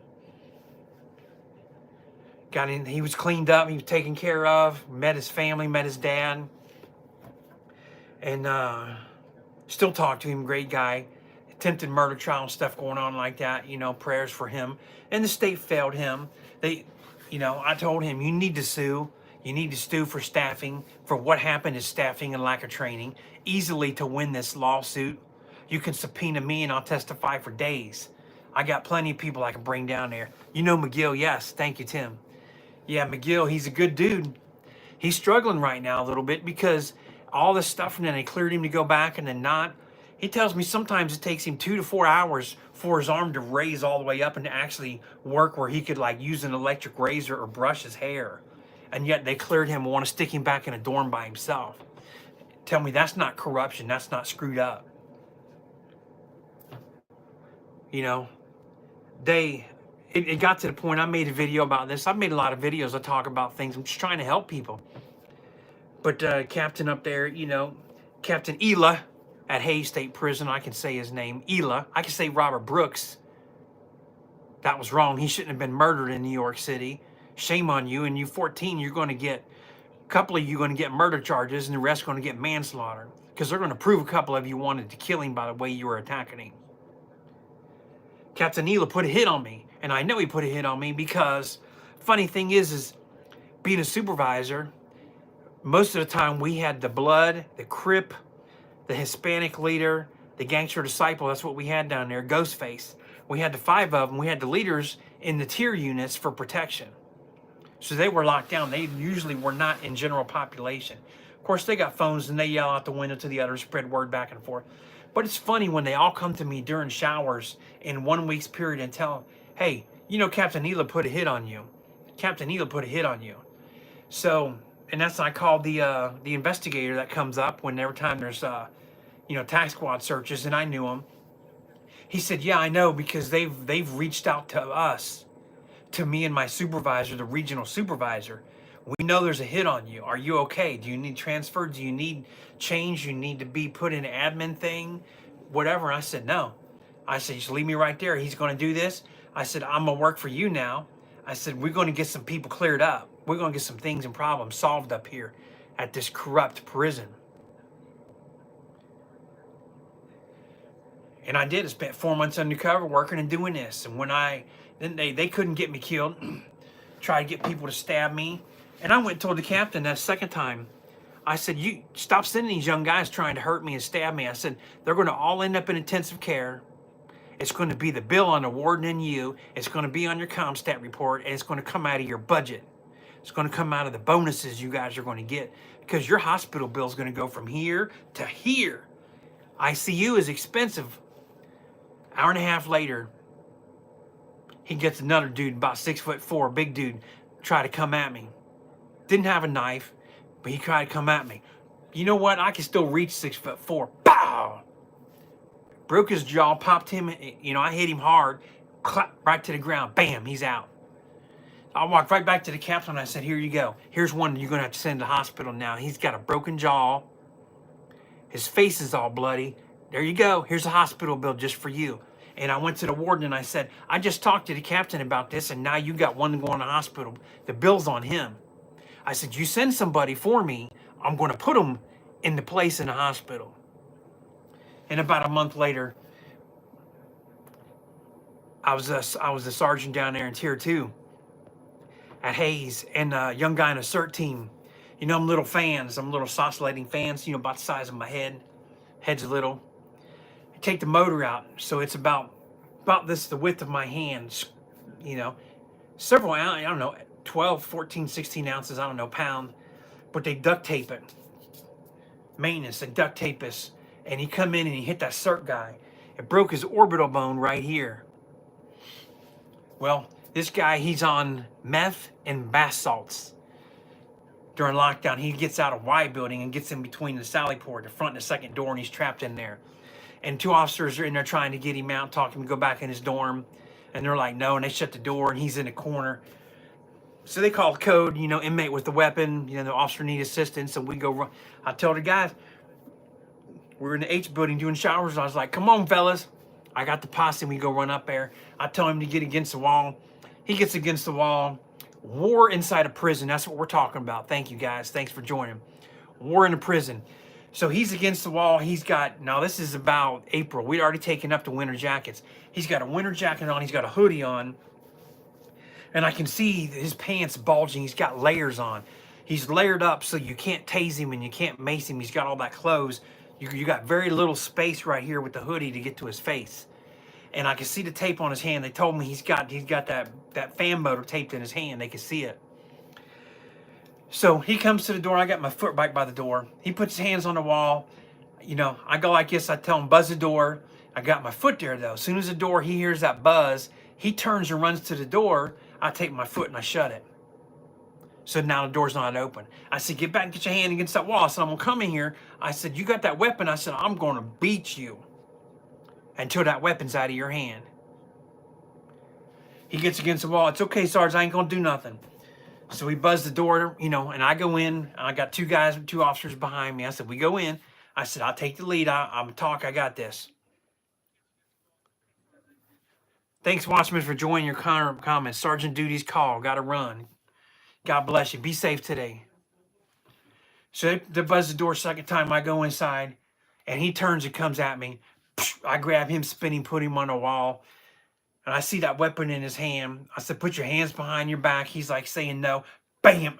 Got in. He was cleaned up. He was taken care of. Met his family. Met his dad. And still talk to him. Great guy. Attempted murder trial and stuff going on like that. You know, prayers for him. And the state failed him. I told him, you need to sue. You need to sue for staffing, for what happened is staffing and lack of training. Easily to win this lawsuit. You can subpoena me and I'll testify for days. I got plenty of people I can bring down there. You know McGill, yes. Thank you, Tim. Yeah, McGill, he's a good dude. He's struggling right now a little bit because all this stuff, and then they cleared him to go back and then not. He tells me sometimes it takes him 2 to 4 hours for his arm to raise all the way up and to actually work where he could like use an electric razor or brush his hair. And yet they cleared him and want to stick him back in a dorm by himself. Tell me that's not corruption. That's not screwed up. You know, it got to the point, I made a video about this. I've made a lot of videos. I talk about things. I'm just trying to help people. But Captain up there, Captain Ela at Hays State Prison, I can say his name, Ela. I can say Robert Brooks. That was wrong. He shouldn't have been murdered in New York City. Shame on you. And you 14, you're going to get, a couple of you going to get murder charges, and the rest going to get manslaughter. because they're going to prove a couple of you wanted to kill him by the way you were attacking him. Captain Neela put a hit on me, and I know he put a hit on me because funny thing is being a supervisor, most of the time we had the Blood, the Crip, the Hispanic leader, the Gangster Disciple. That's what we had down there, Ghostface. We had the 5 of them. We had the leaders in the tier units for protection. So they were locked down. They usually were not in general population. Of course, they got phones and they yell out the window to the others, spread word back and forth. But it's funny when they all come to me during showers in 1 week's period and tell, hey, you know, Captain Neela put a hit on you. Captain Neela put a hit on you. So, and that's, I called the investigator that comes up when every time there's, you know, tax squad searches, and I knew him. He said, yeah, I know, because they've reached out to us, to me and my supervisor, the regional supervisor. We know there's a hit on you. Are you okay? Do you need transfer? Do you need change? You need to be put in an admin thing? Whatever. I said, no. I said, just leave me right there. He's going to do this. I said, I'm going to work for you now. I said, we're going to get some people cleared up. We're going to get some things and problems solved up here at this corrupt prison. And I did. I spent 4 months undercover working and doing this. And when then they couldn't get me killed, tried to get people to stab me. And I went and told the captain that second time, I said, you stop sending these young guys trying to hurt me and stab me. I said, they're going to all end up in intensive care. It's going to be the bill on the warden and you. It's going to be on your ComStat report, and it's going to come out of your budget. It's going to come out of the bonuses you guys are going to get, because your hospital bill is going to go from here to here. ICU is expensive. Hour and a half later, he gets another dude, about 6'4", big dude, try to come at me. Didn't have a knife, but he tried to come at me. You know what? I can still reach 6'4". Pow! Broke his jaw, popped him. You know, I hit him hard, clap right to the ground. Bam, he's out. I walked right back to the captain. I said, here you go. Here's one you're going to have to send to the hospital now. He's got a broken jaw. His face is all bloody. There you go. Here's a hospital bill just for you. And I went to the warden and I said, I just talked to the captain about this, and now you got one going to the hospital. The bill's on him. I said, you send somebody for me, I'm going to put him in the place in the hospital. And about a month later, I was a sergeant down there in Tier 2 at Hayes, and a young guy in a CERT team. You know, I'm little fans. I'm little oscillating fans, you know, about the size of my head. Head's little. I take the motor out, so it's about this, the width of my hands, you know. Several ounces, I don't know, 12, 14, 16 ounces, I don't know, pound. But they duct tape it. Maintenance, they duct tape us. And he come in and he hit that CERT guy. It broke his orbital bone right here. Well, this guy, he's on meth and bath salts. During lockdown, he gets out of Y building and gets in between the sally port, the front and the second door, and he's trapped in there. And 2 officers are in there trying to get him out, talking him to go back in his dorm. And they're like, no, and they shut the door, and he's in the corner. So they call code, you know, inmate with the weapon, you know, the officer need assistance, and we go run. I tell the guys, we're in the H building doing showers. I was like, come on, fellas. I got the posse, and we go run up there. I tell him to get against the wall. He gets against the wall. War inside a prison. That's what we're talking about. Thank you, guys. Thanks for joining. War in a prison. So he's against the wall. He's got, now this is about April. We'd already taken up the winter jackets. He's got a winter jacket on. He's got a hoodie on. And I can see his pants bulging. He's got layers on. He's layered up so you can't tase him and you can't mace him. He's got all that clothes. You got very little space right here with the hoodie to get to his face. And I can see the tape on his hand. They told me he's got that fan motor taped in his hand. They can see it. So he comes to the door. I got my foot right by the door. He puts his hands on the wall. You know, I go like this. I tell him, buzz the door. I got my foot there, though. As soon as the door, he hears that buzz, he turns and runs to the door. I take my foot and I shut it. So now the door's not open. I said, get back and get your hand against that wall. I said, I'm going to come in here. I said, you got that weapon? I said, I'm going to beat you until that weapon's out of your hand. He gets against the wall. It's okay, Sarge, I ain't going to do nothing. So we buzz the door, you know, and I go in. I got 2 officers behind me. I said, we go in. I said, I'll take the lead. I'm going to talk. I got this. Thanks, Watchmen, for joining your comments. Sergeant duty's call. Got to run. God bless you. Be safe today. So they buzz the door second time. I go inside. And he turns and comes at me. I grab him spinning, put him on the wall. And I see that weapon in his hand. I said, put your hands behind your back. He's like saying no. Bam.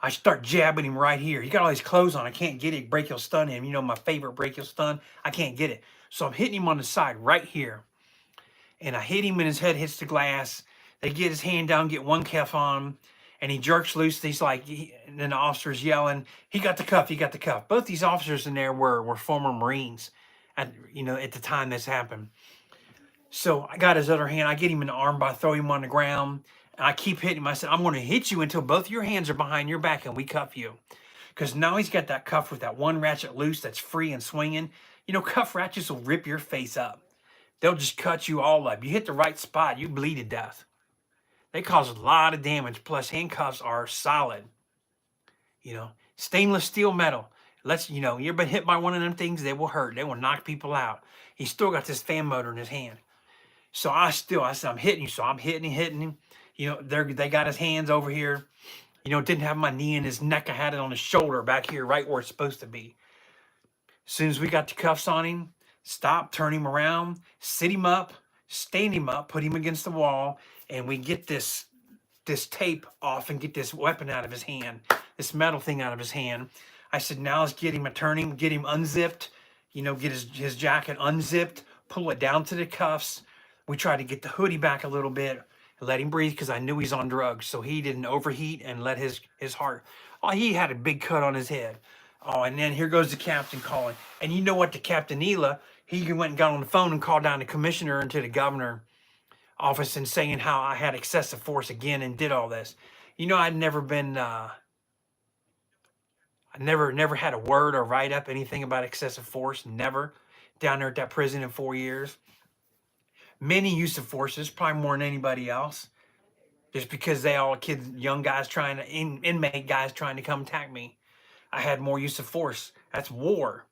I start jabbing him right here. He got all his clothes on. I can't get it. Brachial stun him. You know, my favorite brachial stun. I can't get it. So I'm hitting him on the side right here. And I hit him and his head hits the glass. They get his hand down, get one cuff on him. And he jerks loose. He's like, and then the officer's yelling, he got the cuff, he got the cuff. Both these officers in there were former Marines at the time this happened. So I got his other hand. I get him in the arm by throwing him on the ground. And I keep hitting him. I said, I'm going to hit you until both your hands are behind your back and we cuff you. Because now he's got that cuff with that one ratchet loose that's free and swinging. You know, cuff ratchets will rip your face up. They'll just cut you all up. You hit the right spot, you bleed to death. They cause a lot of damage. Plus, handcuffs are solid. You know, stainless steel metal. You ever been hit by one of them things? They will hurt. They will knock people out. He's still got this fan motor in his hand. So I said, I'm hitting you. So I'm hitting him. You know, they got his hands over here. You know, didn't have my knee in his neck. I had it on his shoulder back here, right where it's supposed to be. As soon as we got the cuffs on him, stop, turn him around, sit him up, stand him up, put him against the wall, and we get this tape off and get this weapon out of his hand, this metal thing out of his hand. I said, now let's get him get him unzipped, you know, get his jacket unzipped, pull it down to the cuffs. We tried to get the hoodie back a little bit, let him breathe because I knew he's on drugs, so he didn't overheat and let his heart. Oh, he had a big cut on his head. Oh, and then here goes the captain calling. And you know what, the Captain Ela, he went and got on the phone and called down the commissioner and to the governor office and saying how I had excessive force again and did all this. You know, I'd never been, I never had a word or write up anything about excessive force. Never. Down there at that prison in 4 years. Many use of forces, probably more than anybody else. Just because they all kids, young guys inmate guys trying to come attack me. I had more use of force. That's war.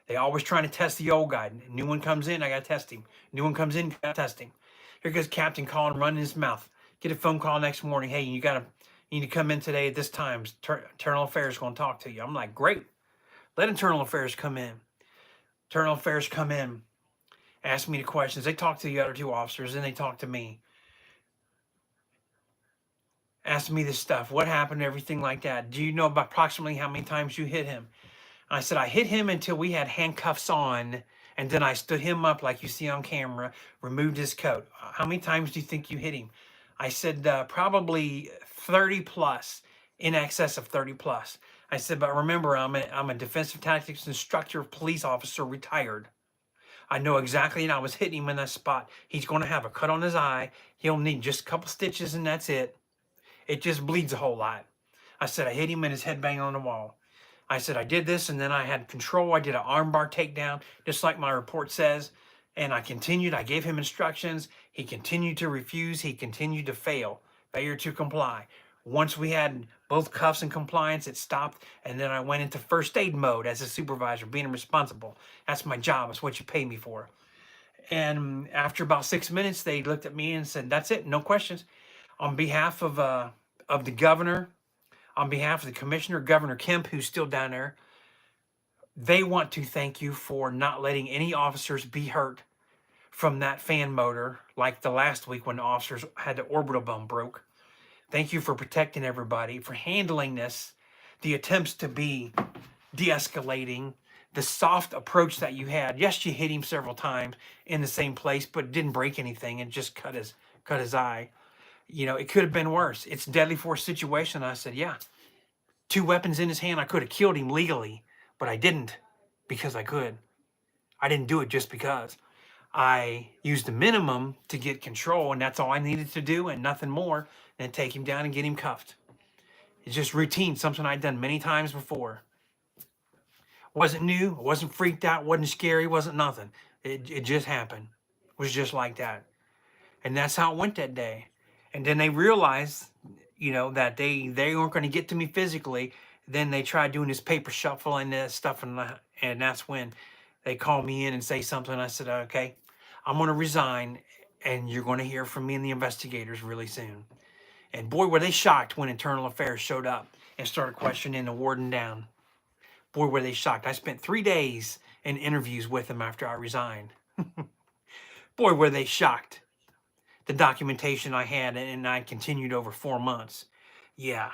They always trying to test the old guy. New one comes in, I got to test him. New one comes in, got to test him. Here goes Captain calling, running his mouth. Get a phone call next morning. Hey, you need to come in today at this time. Internal Affairs is going to talk to you. I'm like, great. Let Internal Affairs come in. Internal Affairs come in, ask me the questions. They talk to the other two officers, and they talk to me. Ask me this stuff. What happened, everything like that. Do you know about approximately how many times you hit him? I said, I hit him until we had handcuffs on, and then I stood him up like you see on camera, removed his coat. How many times do you think you hit him? I said, probably 30 plus, in excess of 30 plus. I said, but remember, I'm a defensive tactics instructor, police officer, retired. I know exactly, and I was hitting him in that spot. He's going to have a cut on his eye. He'll need just a couple stitches, and that's it. It just bleeds a whole lot. I said, I hit him and his head banged on the wall. I said, I did this, and then I had control. I did an armbar takedown, just like my report says. And I continued. I gave him instructions. He continued to refuse. He continued to failure to comply. Once we had both cuffs in compliance, it stopped. And then I went into first aid mode as a supervisor, being responsible. That's my job. That's what you pay me for. And after about 6 minutes, they looked at me and said, that's it. No questions. On behalf of the governor, on behalf of the commissioner, Governor Kemp, who's still down there, they want to thank you for not letting any officers be hurt from that fan motor like the last week when the officers had the orbital bone broke. Thank you for protecting everybody, for handling this, the attempts to be de-escalating, the soft approach that you had. Yes, you hit him several times in the same place, but didn't break anything and just cut his eye. You know, it could have been worse. It's a deadly force situation. I said, yeah. 2 weapons in his hand. I could have killed him legally, but I didn't because I could. I didn't do it just because. I used the minimum to get control, and that's all I needed to do, and nothing more than take him down and get him cuffed. It's just routine, something I'd done many times before. Wasn't new, wasn't freaked out, wasn't scary, wasn't nothing. It just happened. It was just like that. And that's how it went that day. And then they realized, you know, that they weren't going to get to me physically. Then they tried doing this paper shuffle and stuff, and that's when they called me in and say something. I said, okay, I'm going to resign, and you're going to hear from me and the investigators really soon. And boy, were they shocked when Internal Affairs showed up and started questioning the warden down. Boy, were they shocked. I spent 3 days in interviews with them after I resigned. Boy, were they shocked. The documentation I had, and I continued over 4 months. Yeah,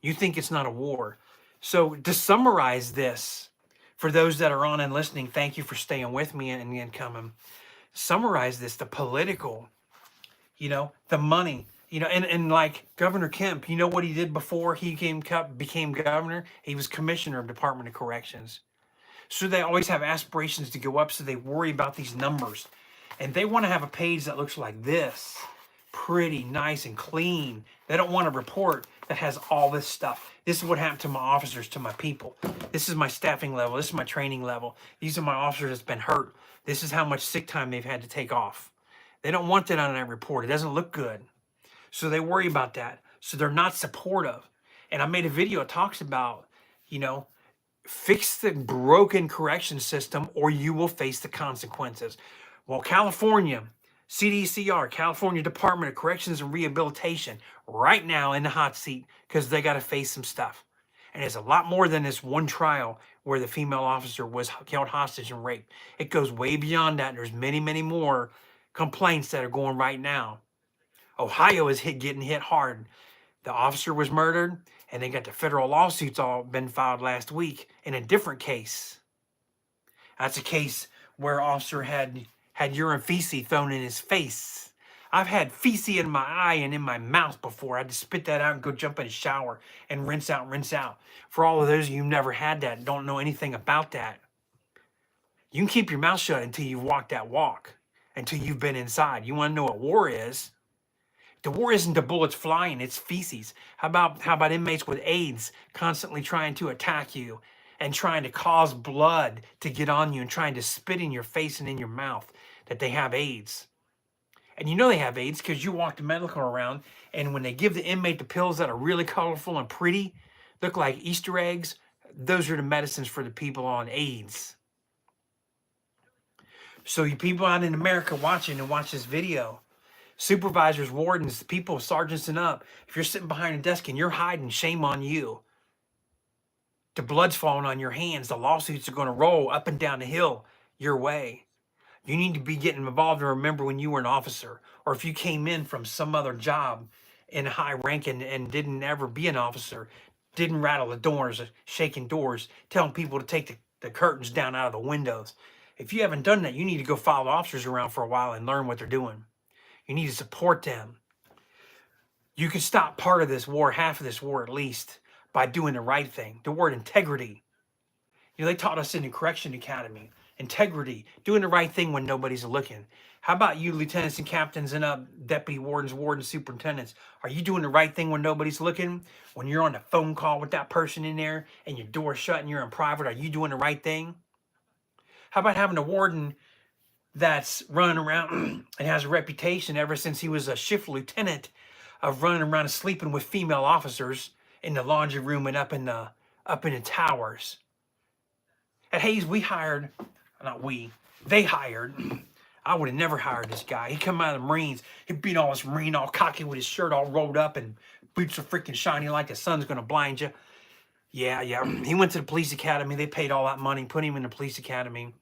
you think it's not a war. So to summarize this, for those that are on and listening, thank you for staying with me and coming. Summarize this, the political, the money, and like Governor Kemp, you know what he did before he became governor? He was commissioner of Department of Corrections. So they always have aspirations to go up, so they worry about these numbers. And they want to have a page that looks like this, pretty nice and clean. They don't want a report that has all this stuff. This is what happened to my officers, to my people. This is my staffing level. This is my training level. These are my officers that's been hurt. This is how much sick time they've had to take off. They don't want that on that report. It doesn't look good. So they worry about that. So they're not supportive. And I made a video that talks about, fix the broken correction system or you will face the consequences. Well, California, CDCR, California Department of Corrections and Rehabilitation, right now in the hot seat because they got to face some stuff. And it's a lot more than this one trial where the female officer was held hostage and raped. It goes way beyond that. There's many, many more complaints that are going right now. Ohio is getting hit hard. The officer was murdered, and they got the federal lawsuits all been filed last week in a different case. That's a case where officer had urine feces thrown in his face. I've had feces in my eye and in my mouth before. I had to spit that out and go jump in a shower and rinse out, rinse out. For all of those of you who never had that, don't know anything about that, you can keep your mouth shut until you've walked that walk, until you've been inside. You want to know what war is? The war isn't the bullets flying, it's feces. How about inmates with AIDS constantly trying to attack you and trying to cause blood to get on you and trying to spit in your face and in your mouth that they have AIDS? And you know they have AIDS because you walk the medical around, and when they give the inmate the pills that are really colorful and pretty, look like Easter eggs, those are the medicines for the people on AIDS. So you people out in America watching and watch this video, supervisors, wardens, people, sergeants and up, if you're sitting behind a desk and you're hiding, shame on you. The blood's falling on your hands. The lawsuits are going to roll up and down the hill your way. You need to be getting involved and remember when you were an officer, or if you came in from some other job in high rank and didn't ever be an officer, didn't rattle the doors, shaking doors, telling people to take the curtains down out of the windows. If you haven't done that, you need to go follow officers around for a while and learn what they're doing. You need to support them. You can stop part of this war, half of this war at least, by doing the right thing. The word integrity. They taught us in the Correction Academy. Integrity, doing the right thing when nobody's looking. How about you, lieutenants and captains and deputy wardens, superintendents? Are you doing the right thing when nobody's looking? When you're on a phone call with that person in there and your door's shut and you're in private, are you doing the right thing? How about having a warden that's running around and has a reputation ever since he was a shift lieutenant of running around and sleeping with female officers in the laundry room and up in the towers? At Hayes, they hired. I would have never hired this guy. He come out of the Marines. He'd be all this Marine, all cocky with his shirt all rolled up and boots are freaking shiny like the sun's going to blind you. Yeah. He went to the police academy. They paid all that money, put him in the police academy.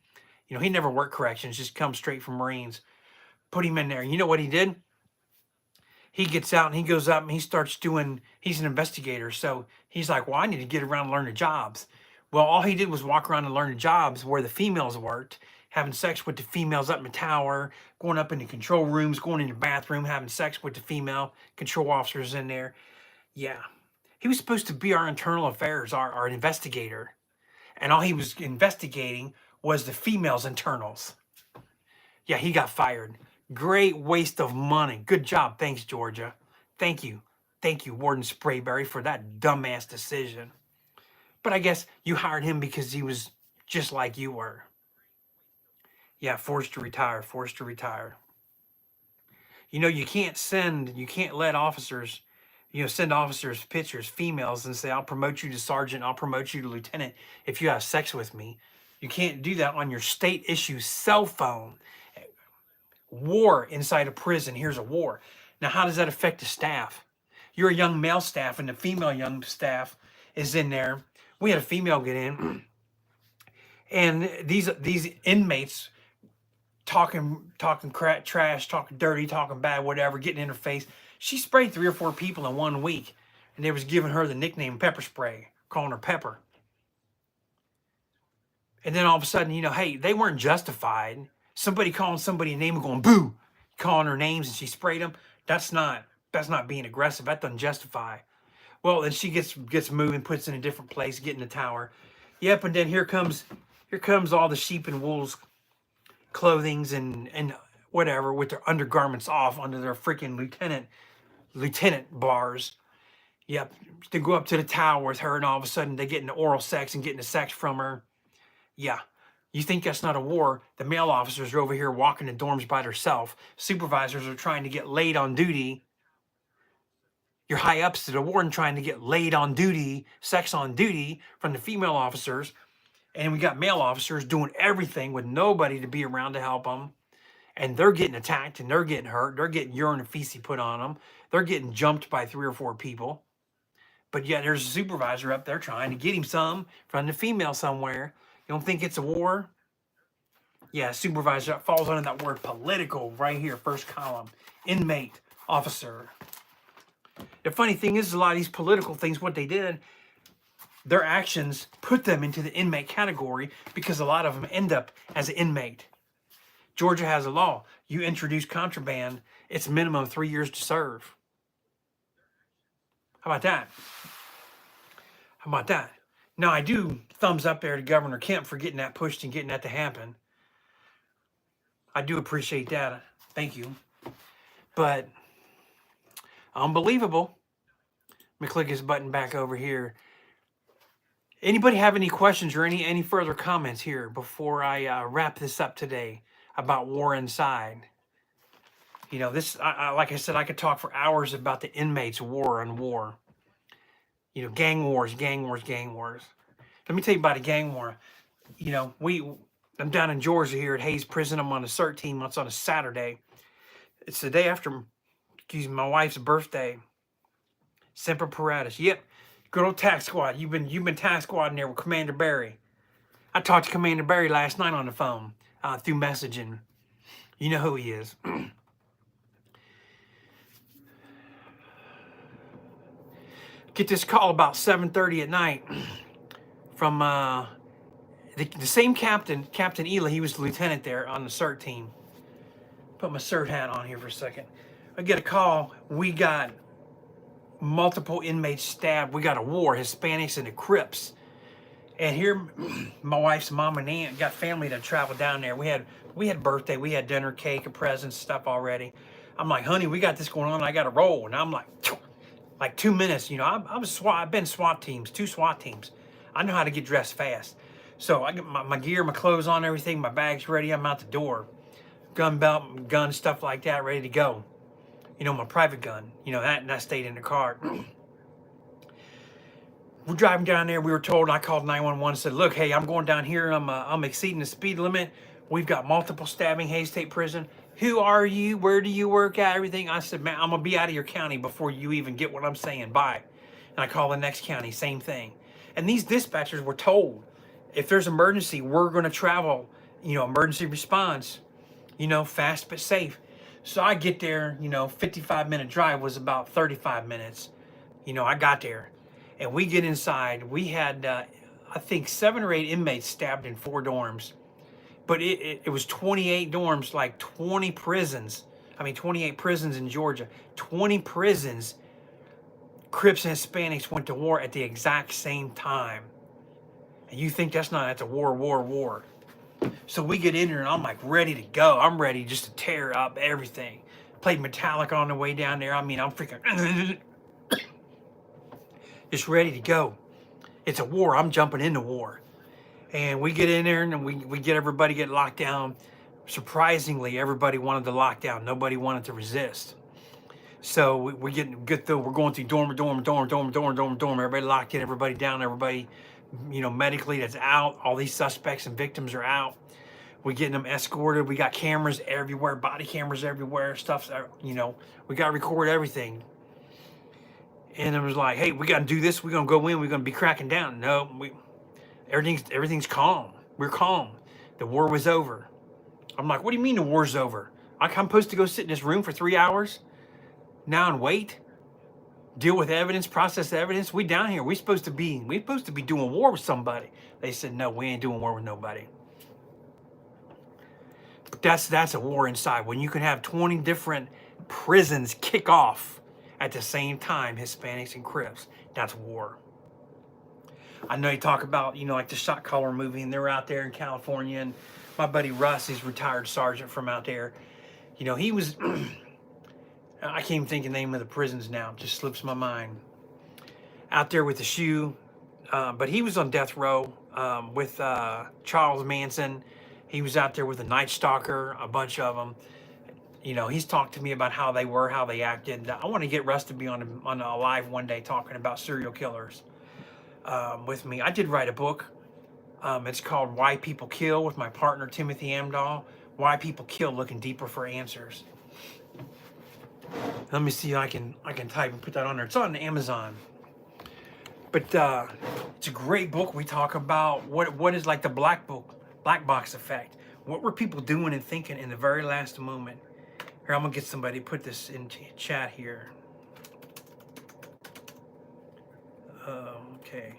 He never worked corrections, just come straight from Marines. Put him in there. You know what he did? He gets out and he goes up and he starts he's an investigator. So he's like, well, I need to get around and learn the jobs. Well, all he did was walk around and learn the jobs where the females worked, having sex with the females up in the tower, going up in the control rooms, going in the bathroom, having sex with the female control officers in there. Yeah. He was supposed to be our internal affairs, our investigator. And all he was investigating was the females' internals. Yeah, he got fired. Great waste of money. Good job. Thanks, Georgia. Thank you. Thank you, Warden Sprayberry, for that dumbass decision. But I guess you hired him because he was just like you were. Yeah, forced to retire. You can't let officers, send officers pictures, females, and say, I'll promote you to sergeant, I'll promote you to lieutenant if you have sex with me. You can't do that on your state-issue cell phone. War inside a prison. Here's a war. Now, how does that affect the staff? You're a young male staff and the female young staff is in there. We had a female get in. And these inmates talking crap, trash, talking dirty, talking bad, whatever, getting in her face. She sprayed 3 or 4 people in 1 week, and they was giving her the nickname Pepper Spray, calling her Pepper. And then all of a sudden, hey, they weren't justified. Somebody calling somebody a name and going boo, calling her names, and she sprayed them. That's not being aggressive. That doesn't justify. Well, then she gets moving, puts in a different place, get in the tower. Yep, and then here comes all the sheep and wolves clothings and whatever with their undergarments off under their freaking lieutenant bars. Yep, to go up to the tower with her, and all of a sudden they get into oral sex and getting the sex from her. Yeah. You think that's not a war? The male officers are over here walking the dorms by themselves. Supervisors are trying to get laid on duty. Your high ups to the warden trying to get laid on duty, sex on duty from the female officers. And we got male officers doing everything with nobody to be around to help them. And they're getting attacked and they're getting hurt. They're getting urine and feces put on them. They're getting jumped by 3 or 4 people. But yet there's a supervisor up there trying to get him some from the female somewhere. You don't think it's a war? Yeah, supervisor, that falls under that word political right here, first column. Inmate, officer. The funny thing is, a lot of these political things, what they did, their actions put them into the inmate category because a lot of them end up as an inmate. Georgia has a law. You introduce contraband, it's minimum 3 years to serve. How about that? How about that? Now, I do thumbs up there to Governor Kemp for getting that pushed and getting that to happen. I do appreciate that. Thank you. But unbelievable. Let me click this button back over here. Anybody have any questions or any further comments here before I wrap this up today about war inside? This, like I said, I could talk for hours about the inmates' war on war. Gang wars, gang wars, gang wars. Let me tell you about a gang war. I'm down in Georgia here at Hayes Prison. I'm on a CERT team. It's on a Saturday. It's the day after, my wife's birthday. Semper Paratus. Yep, good old tax squad. You've been tax squadding there with Commander Barry. I talked to Commander Barry last night on the phone through messaging. You know who he is. Get this call about 7:30 at night from the same captain, Captain Ela. He was the lieutenant there on the CERT team. Put my CERT hat on here for a second. I get a call. We got multiple inmates stabbed. We got a war, Hispanics and the Crips. And here, my wife's mom and aunt got family that traveled down there. We had birthday, we had dinner, cake, and presents, stuff already. I'm like, honey, we got this going on. I got to roll. And I'm like 2 minutes. I've been SWAT teams, 2 SWAT teams. I know how to get dressed fast. So I get my gear, my clothes on, everything. My bag's ready. I'm out the door. Gun belt, gun, stuff like that, ready to go. My private gun. That stayed in the car. We're driving down there. We were told, I called 911 and said, look, hey, I'm going down here. I'm exceeding the speed limit. We've got multiple stabbing, Hayes State Prison. Who are you? Where do you work at? Everything. I said, man, I'm going to be out of your county before you even get what I'm saying. Bye. And I call the next county, same thing. And these dispatchers were told, if there's emergency, we're going to travel, emergency response, fast but safe. So I get there, 55-minute drive was about 35 minutes. I got there. And we get inside. We had, I think, 7 or 8 inmates stabbed in 4 dorms. But it was 28 dorms, like 20 prisons. 28 prisons in Georgia. 20 prisons. Crips and Hispanics went to war at the exact same time. And you think that's a war. So we get in there and I'm like ready to go. I'm ready just to tear up everything. Played Metallica on the way down there. I'm freaking just ready to go. It's a war. I'm jumping into war. And we get in there and we get everybody get locked down. Surprisingly, everybody wanted to lock down. Nobody wanted to resist. So we get through. We're going through dorm. Everybody locked in. Everybody down. Everybody, medically that's out. All these suspects and victims are out. We're getting them escorted. We got cameras everywhere, body cameras everywhere. Stuff. We got to record everything. And it was like, hey, we got to do this. We're gonna go in. We're gonna be cracking down. No, everything's calm. We're calm. The war was over. I'm like, what do you mean the war's over? I'm supposed to go sit in this room for 3 hours now and wait, deal with evidence, process the evidence. We down here. We supposed to be doing war with somebody. They said, no, we ain't doing war with nobody. But that's a war inside. When you can have 20 different prisons kick off at the same time, Hispanics and Crips, that's war. I know you talk about, like the Shot Caller movie, and they're out there in California, and my buddy Russ, he's retired sergeant from out there. He was, I can't even think of the name of the prisons now, it just slips my mind. Out there with the shoe, but he was on death row with Charles Manson. He was out there with the Night Stalker, a bunch of them. He's talked to me about how they were, how they acted. I want to get Russ to be on a live one day talking about serial killers with me. I did write a book. It's called Why People Kill, with my partner Timothy Amdahl. Why People Kill, looking deeper for answers. Let me see if I can type and put that on there. It's on Amazon. But it's a great book. We talk about what is like the black box effect. What were people doing and thinking in the very last moment? Here, I'm gonna get somebody to put this in chat here. Okay.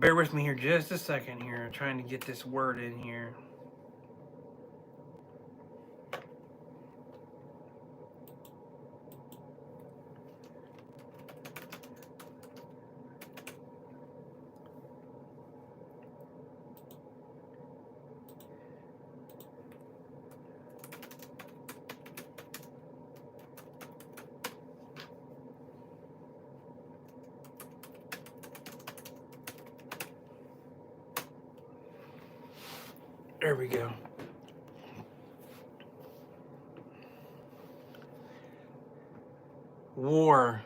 Bear with me here just a second here. I'm trying to get this word in here. There we go. War,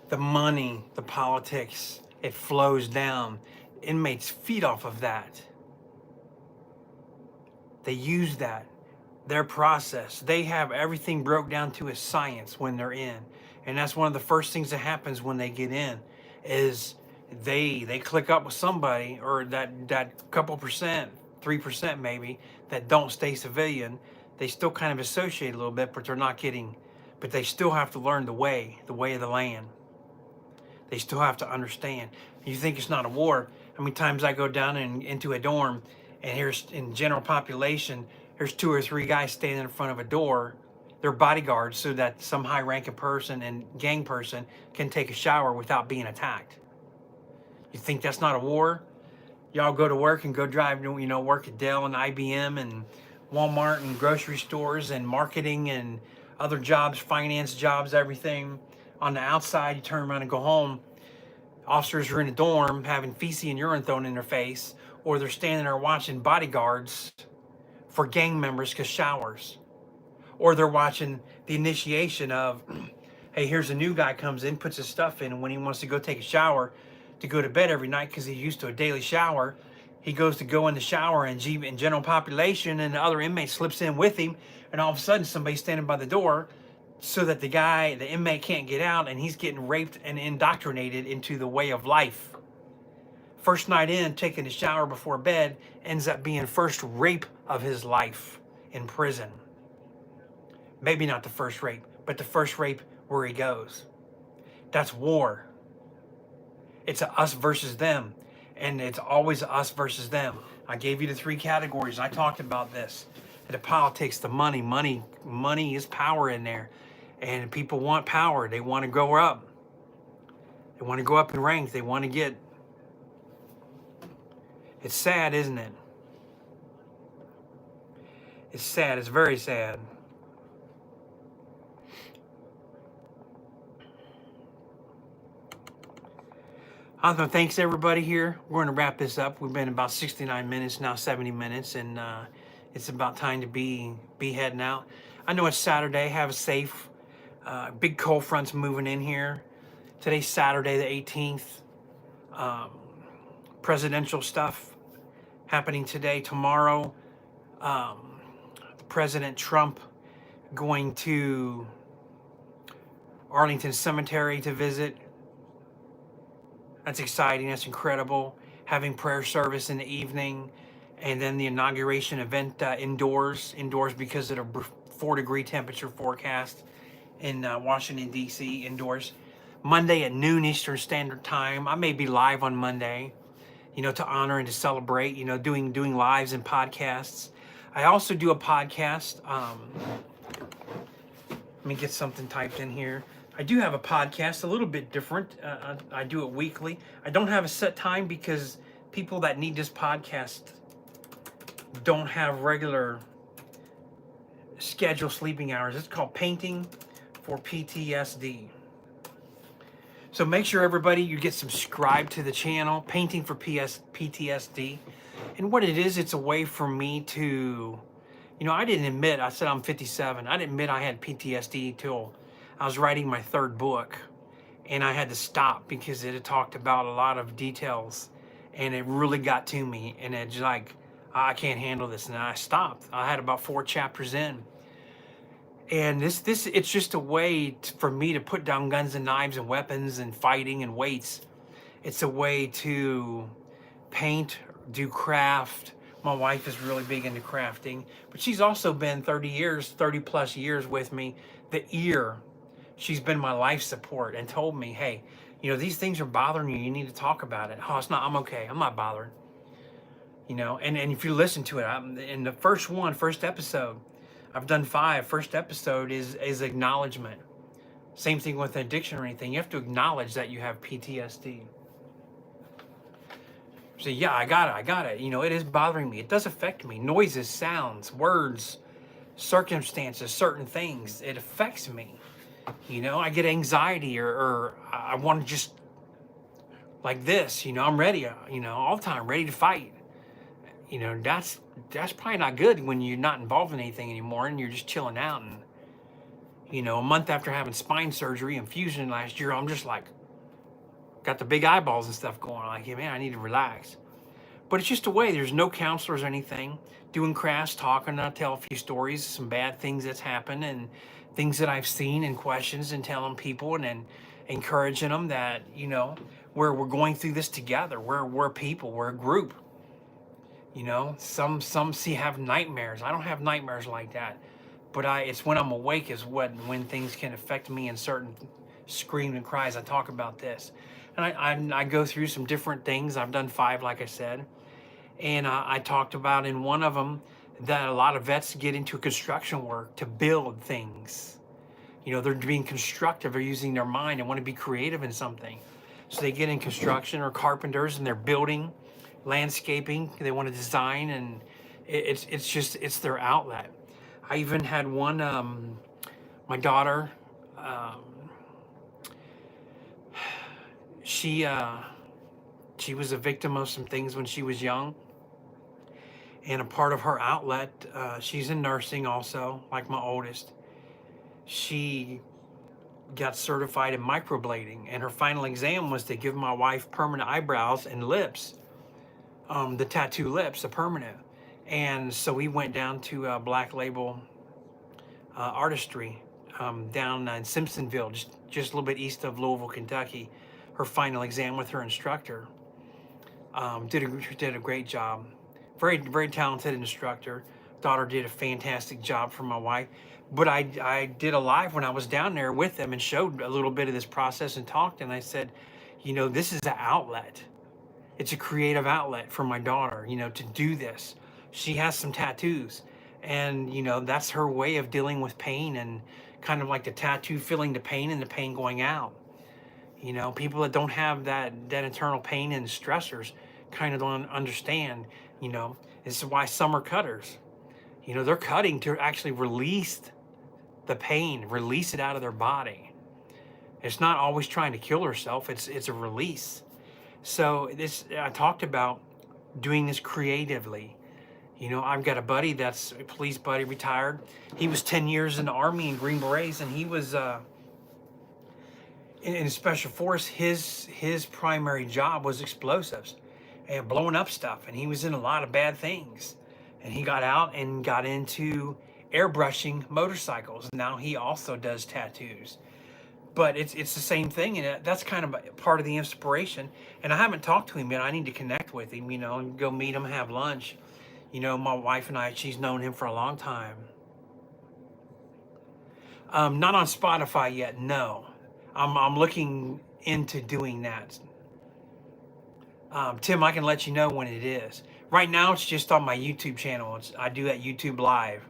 the money, the politics, it flows down. Inmates feed off of that. They use that, their process. They have everything broke down to a science when they're in. And that's one of the first things that happens when they get in is they click up with somebody, or that couple percent, 3% maybe, that don't stay civilian. They still kind of associate a little bit, but they're not getting, but they still have to learn the way of the land. They still have to understand. You think it's not a war. How many times I go down into a dorm, and here's, in general population, there's 2 or 3 guys standing in front of a door. They're bodyguards so that some high-ranking person and gang person can take a shower without being attacked. You think that's not a war? Y'all go to work and go drive, work at Dell and IBM and Walmart and grocery stores and marketing and other jobs, finance jobs, everything. On the outside, you turn around and go home. Officers are in a dorm having feces and urine thrown in their face, or they're standing there watching bodyguards for gang members because showers. Or they're watching the initiation of, hey, here's a new guy comes in, puts his stuff in, and when he wants to go take a shower to go to bed every night because he's used to a daily shower, he goes to go in the shower, and in general population and the other inmate slips in with him, and all of a sudden somebody's standing by the door so that the inmate can't get out, and he's getting raped and indoctrinated into the way of life. First night in, taking a shower before bed, ends up being first rape of his life in prison. Maybe not the first rape, but the first rape where he goes. That's war. It's a us versus them, and it's always a us versus them. I gave you the 3 categories. I talked about this. The politics, the money is power in there, and people want power. They want to go up. They want to go up in rank. They want to get. It's sad, isn't it? It's sad. It's very sad. Awesome. Thanks everybody here. We're going to wrap this up. We've been about 69 minutes now, 70 minutes, and It's about time to be heading out. I know it's Saturday. Have a safe. Big cold front's moving in here. Today's Saturday the 18th. Um, Presidential stuff happening today. Tomorrow, President Trump going to Arlington Cemetery to visit. That's exciting. That's incredible. Having prayer service in the evening, and then the inauguration event indoors because of the 4-degree temperature forecast in Washington, D.C. indoors. Monday at noon Eastern Standard Time. I may be live on Monday, to honor and to celebrate, doing lives and podcasts. I also do a podcast. Let me get something typed in here. I do have a podcast, a little bit different. I do it weekly. I don't have a set time because people that need this podcast don't have regular scheduled sleeping hours. It's called Painting for PTSD. So make sure everybody, you get subscribed to the channel, Painting for PTSD. And what it is, it's a way for me to, I didn't admit, I said I'm 57. I didn't admit I had PTSD till I was writing my 3rd book. And I had to stop because it had talked about a lot of details. And it really got to me. And it's like, I can't handle this. And I stopped. I had about 4 chapters in. And this it's just a way for me to put down guns and knives and weapons and fighting and weights. It's a way to paint, do craft. My wife is really big into crafting, but she's also been 30 plus years with me. The ear, she's been my life support and told me, hey, these things are bothering you. You need to talk about it. Oh, it's not, I'm okay. I'm not bothered. And if you listen to it, in the first episode, I've done 5. First episode is acknowledgement. Same thing with addiction or anything. You have to acknowledge that you have PTSD. So yeah, I got it. It is bothering me. It does affect me. Noises, sounds, words, circumstances, certain things. It affects me. I get anxiety or I want to just like this. I'm ready. All the time, ready to fight. That's probably not good when you're not involved in anything anymore and you're just chilling out. And a month after having spine surgery and fusion last year, I'm just like got the big eyeballs and stuff going on. Like, yeah, man, I need to relax. But it's just a way. There's no counselors or anything. Doing crafts, talking, I tell a few stories, some bad things that's happened and things that I've seen and questions, and telling people and then encouraging them that we're going through this together. We're people. We're a group. Some have nightmares. I don't have nightmares like that, but it's when I'm awake is when things can affect me in certain screams and cries. I talk about this, and I go through some different things. I've done 5, like I said, and I talked about in one of them that a lot of vets get into construction work to build things. They're being constructive. They're using their mind and want to be creative in something, so they get in construction or carpenters and they're building. Landscaping, they want to design, and it's their outlet. I even had one, my daughter, she was a victim of some things when she was young, and a part of her outlet, she's in nursing also, like my oldest. She got certified in microblading, and her final exam was to give my wife permanent eyebrows and lips. The tattoo lips, the permanent. And so we went down to Black Label Artistry down in Simpsonville, just a little bit east of Louisville, Kentucky. Her final exam with her instructor. Did a great job. Very, very talented instructor. Daughter did a fantastic job for my wife. But I did a live when I was down there with them and showed a little bit of this process and talked. And I said, this is an outlet. It's a creative outlet for my daughter, to do this. She has some tattoos, and that's her way of dealing with pain, and kind of like the tattoo feeling the pain and the pain going out. People that don't have that internal pain and stressors kind of don't understand. This is why some are cutters. They're cutting to actually release the pain, release it out of their body. It's not always trying to kill herself. It's a release. So I talked about doing this creatively, I've got a buddy that's a police buddy, retired. He was 10 years in the Army in Green Berets, and he was in special force. His primary job was explosives and blowing up stuff, and he was in a lot of bad things. And he got out and got into airbrushing motorcycles. Now he also does tattoos. But it's the same thing, and that's kind of part of the inspiration. And I haven't talked to him yet. I need to connect with him, and go meet him, have lunch. My wife and I, she's known him for a long time. Not on Spotify yet, no. I'm looking into doing that. Tim, I can let you know when it is. Right now, it's just on my YouTube channel. I do that YouTube live.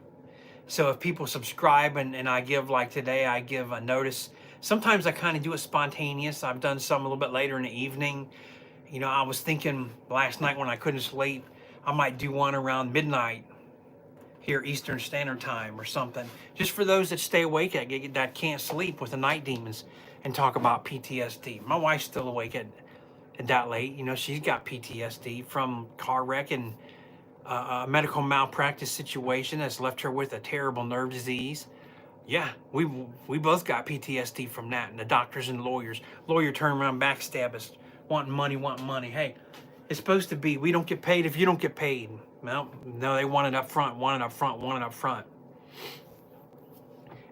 So if people subscribe and I give, like today, I give a notice. Sometimes I kind of do it spontaneous. I've done some a little bit later in the evening. I was thinking last night when I couldn't sleep, I might do one around midnight here Eastern Standard Time or something. Just for those that stay awake that can't sleep with the night demons, and talk about PTSD. My wife's still awake at that late. She's got PTSD from car wreck and a medical malpractice situation that's left her with a terrible nerve disease. Yeah, we both got PTSD from that, and the doctors and lawyers. Lawyer turned around, backstab us, wanting money. Hey, it's supposed to be, we don't get paid if you don't get paid. Well, no, they want it up front.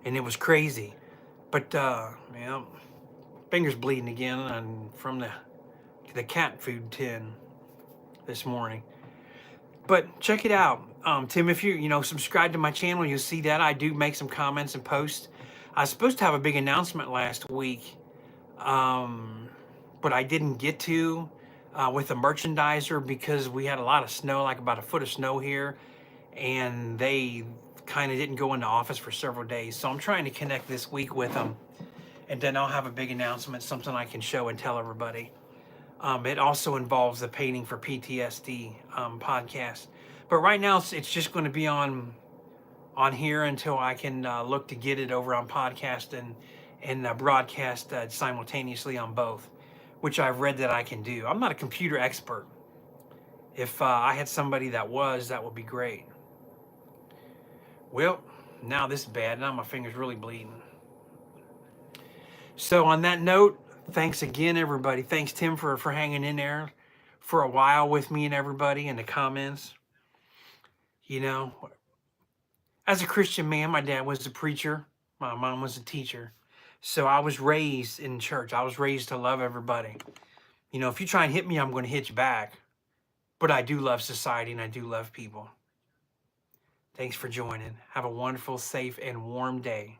And it was crazy. But, fingers bleeding again and from the cat food tin this morning. But check it out. Tim, if you subscribe to my channel, you'll see that I do make some comments and posts. I was supposed to have a big announcement last week, but I didn't get to with the merchandiser because we had a lot of snow, like about a foot of snow here, and they kind of didn't go into office for several days. So I'm trying to connect this week with them, and then I'll have a big announcement, something I can show and tell everybody. It also involves the Painting for PTSD podcast. But right now, it's just going to be on here until I can look to get it over on podcast and broadcast simultaneously on both, which I've read that I can do. I'm not a computer expert. If I had somebody that would be great. Well, now this is bad. Now my finger's really bleeding. So on that note, thanks again, everybody. Thanks, Tim, for hanging in there for a while with me and everybody in the comments. As a Christian man, my dad was a preacher. My mom was a teacher. So I was raised in church. I was raised to love everybody. If you try and hit me, I'm going to hit you back. But I do love society and I do love people. Thanks for joining. Have a wonderful, safe, and warm day.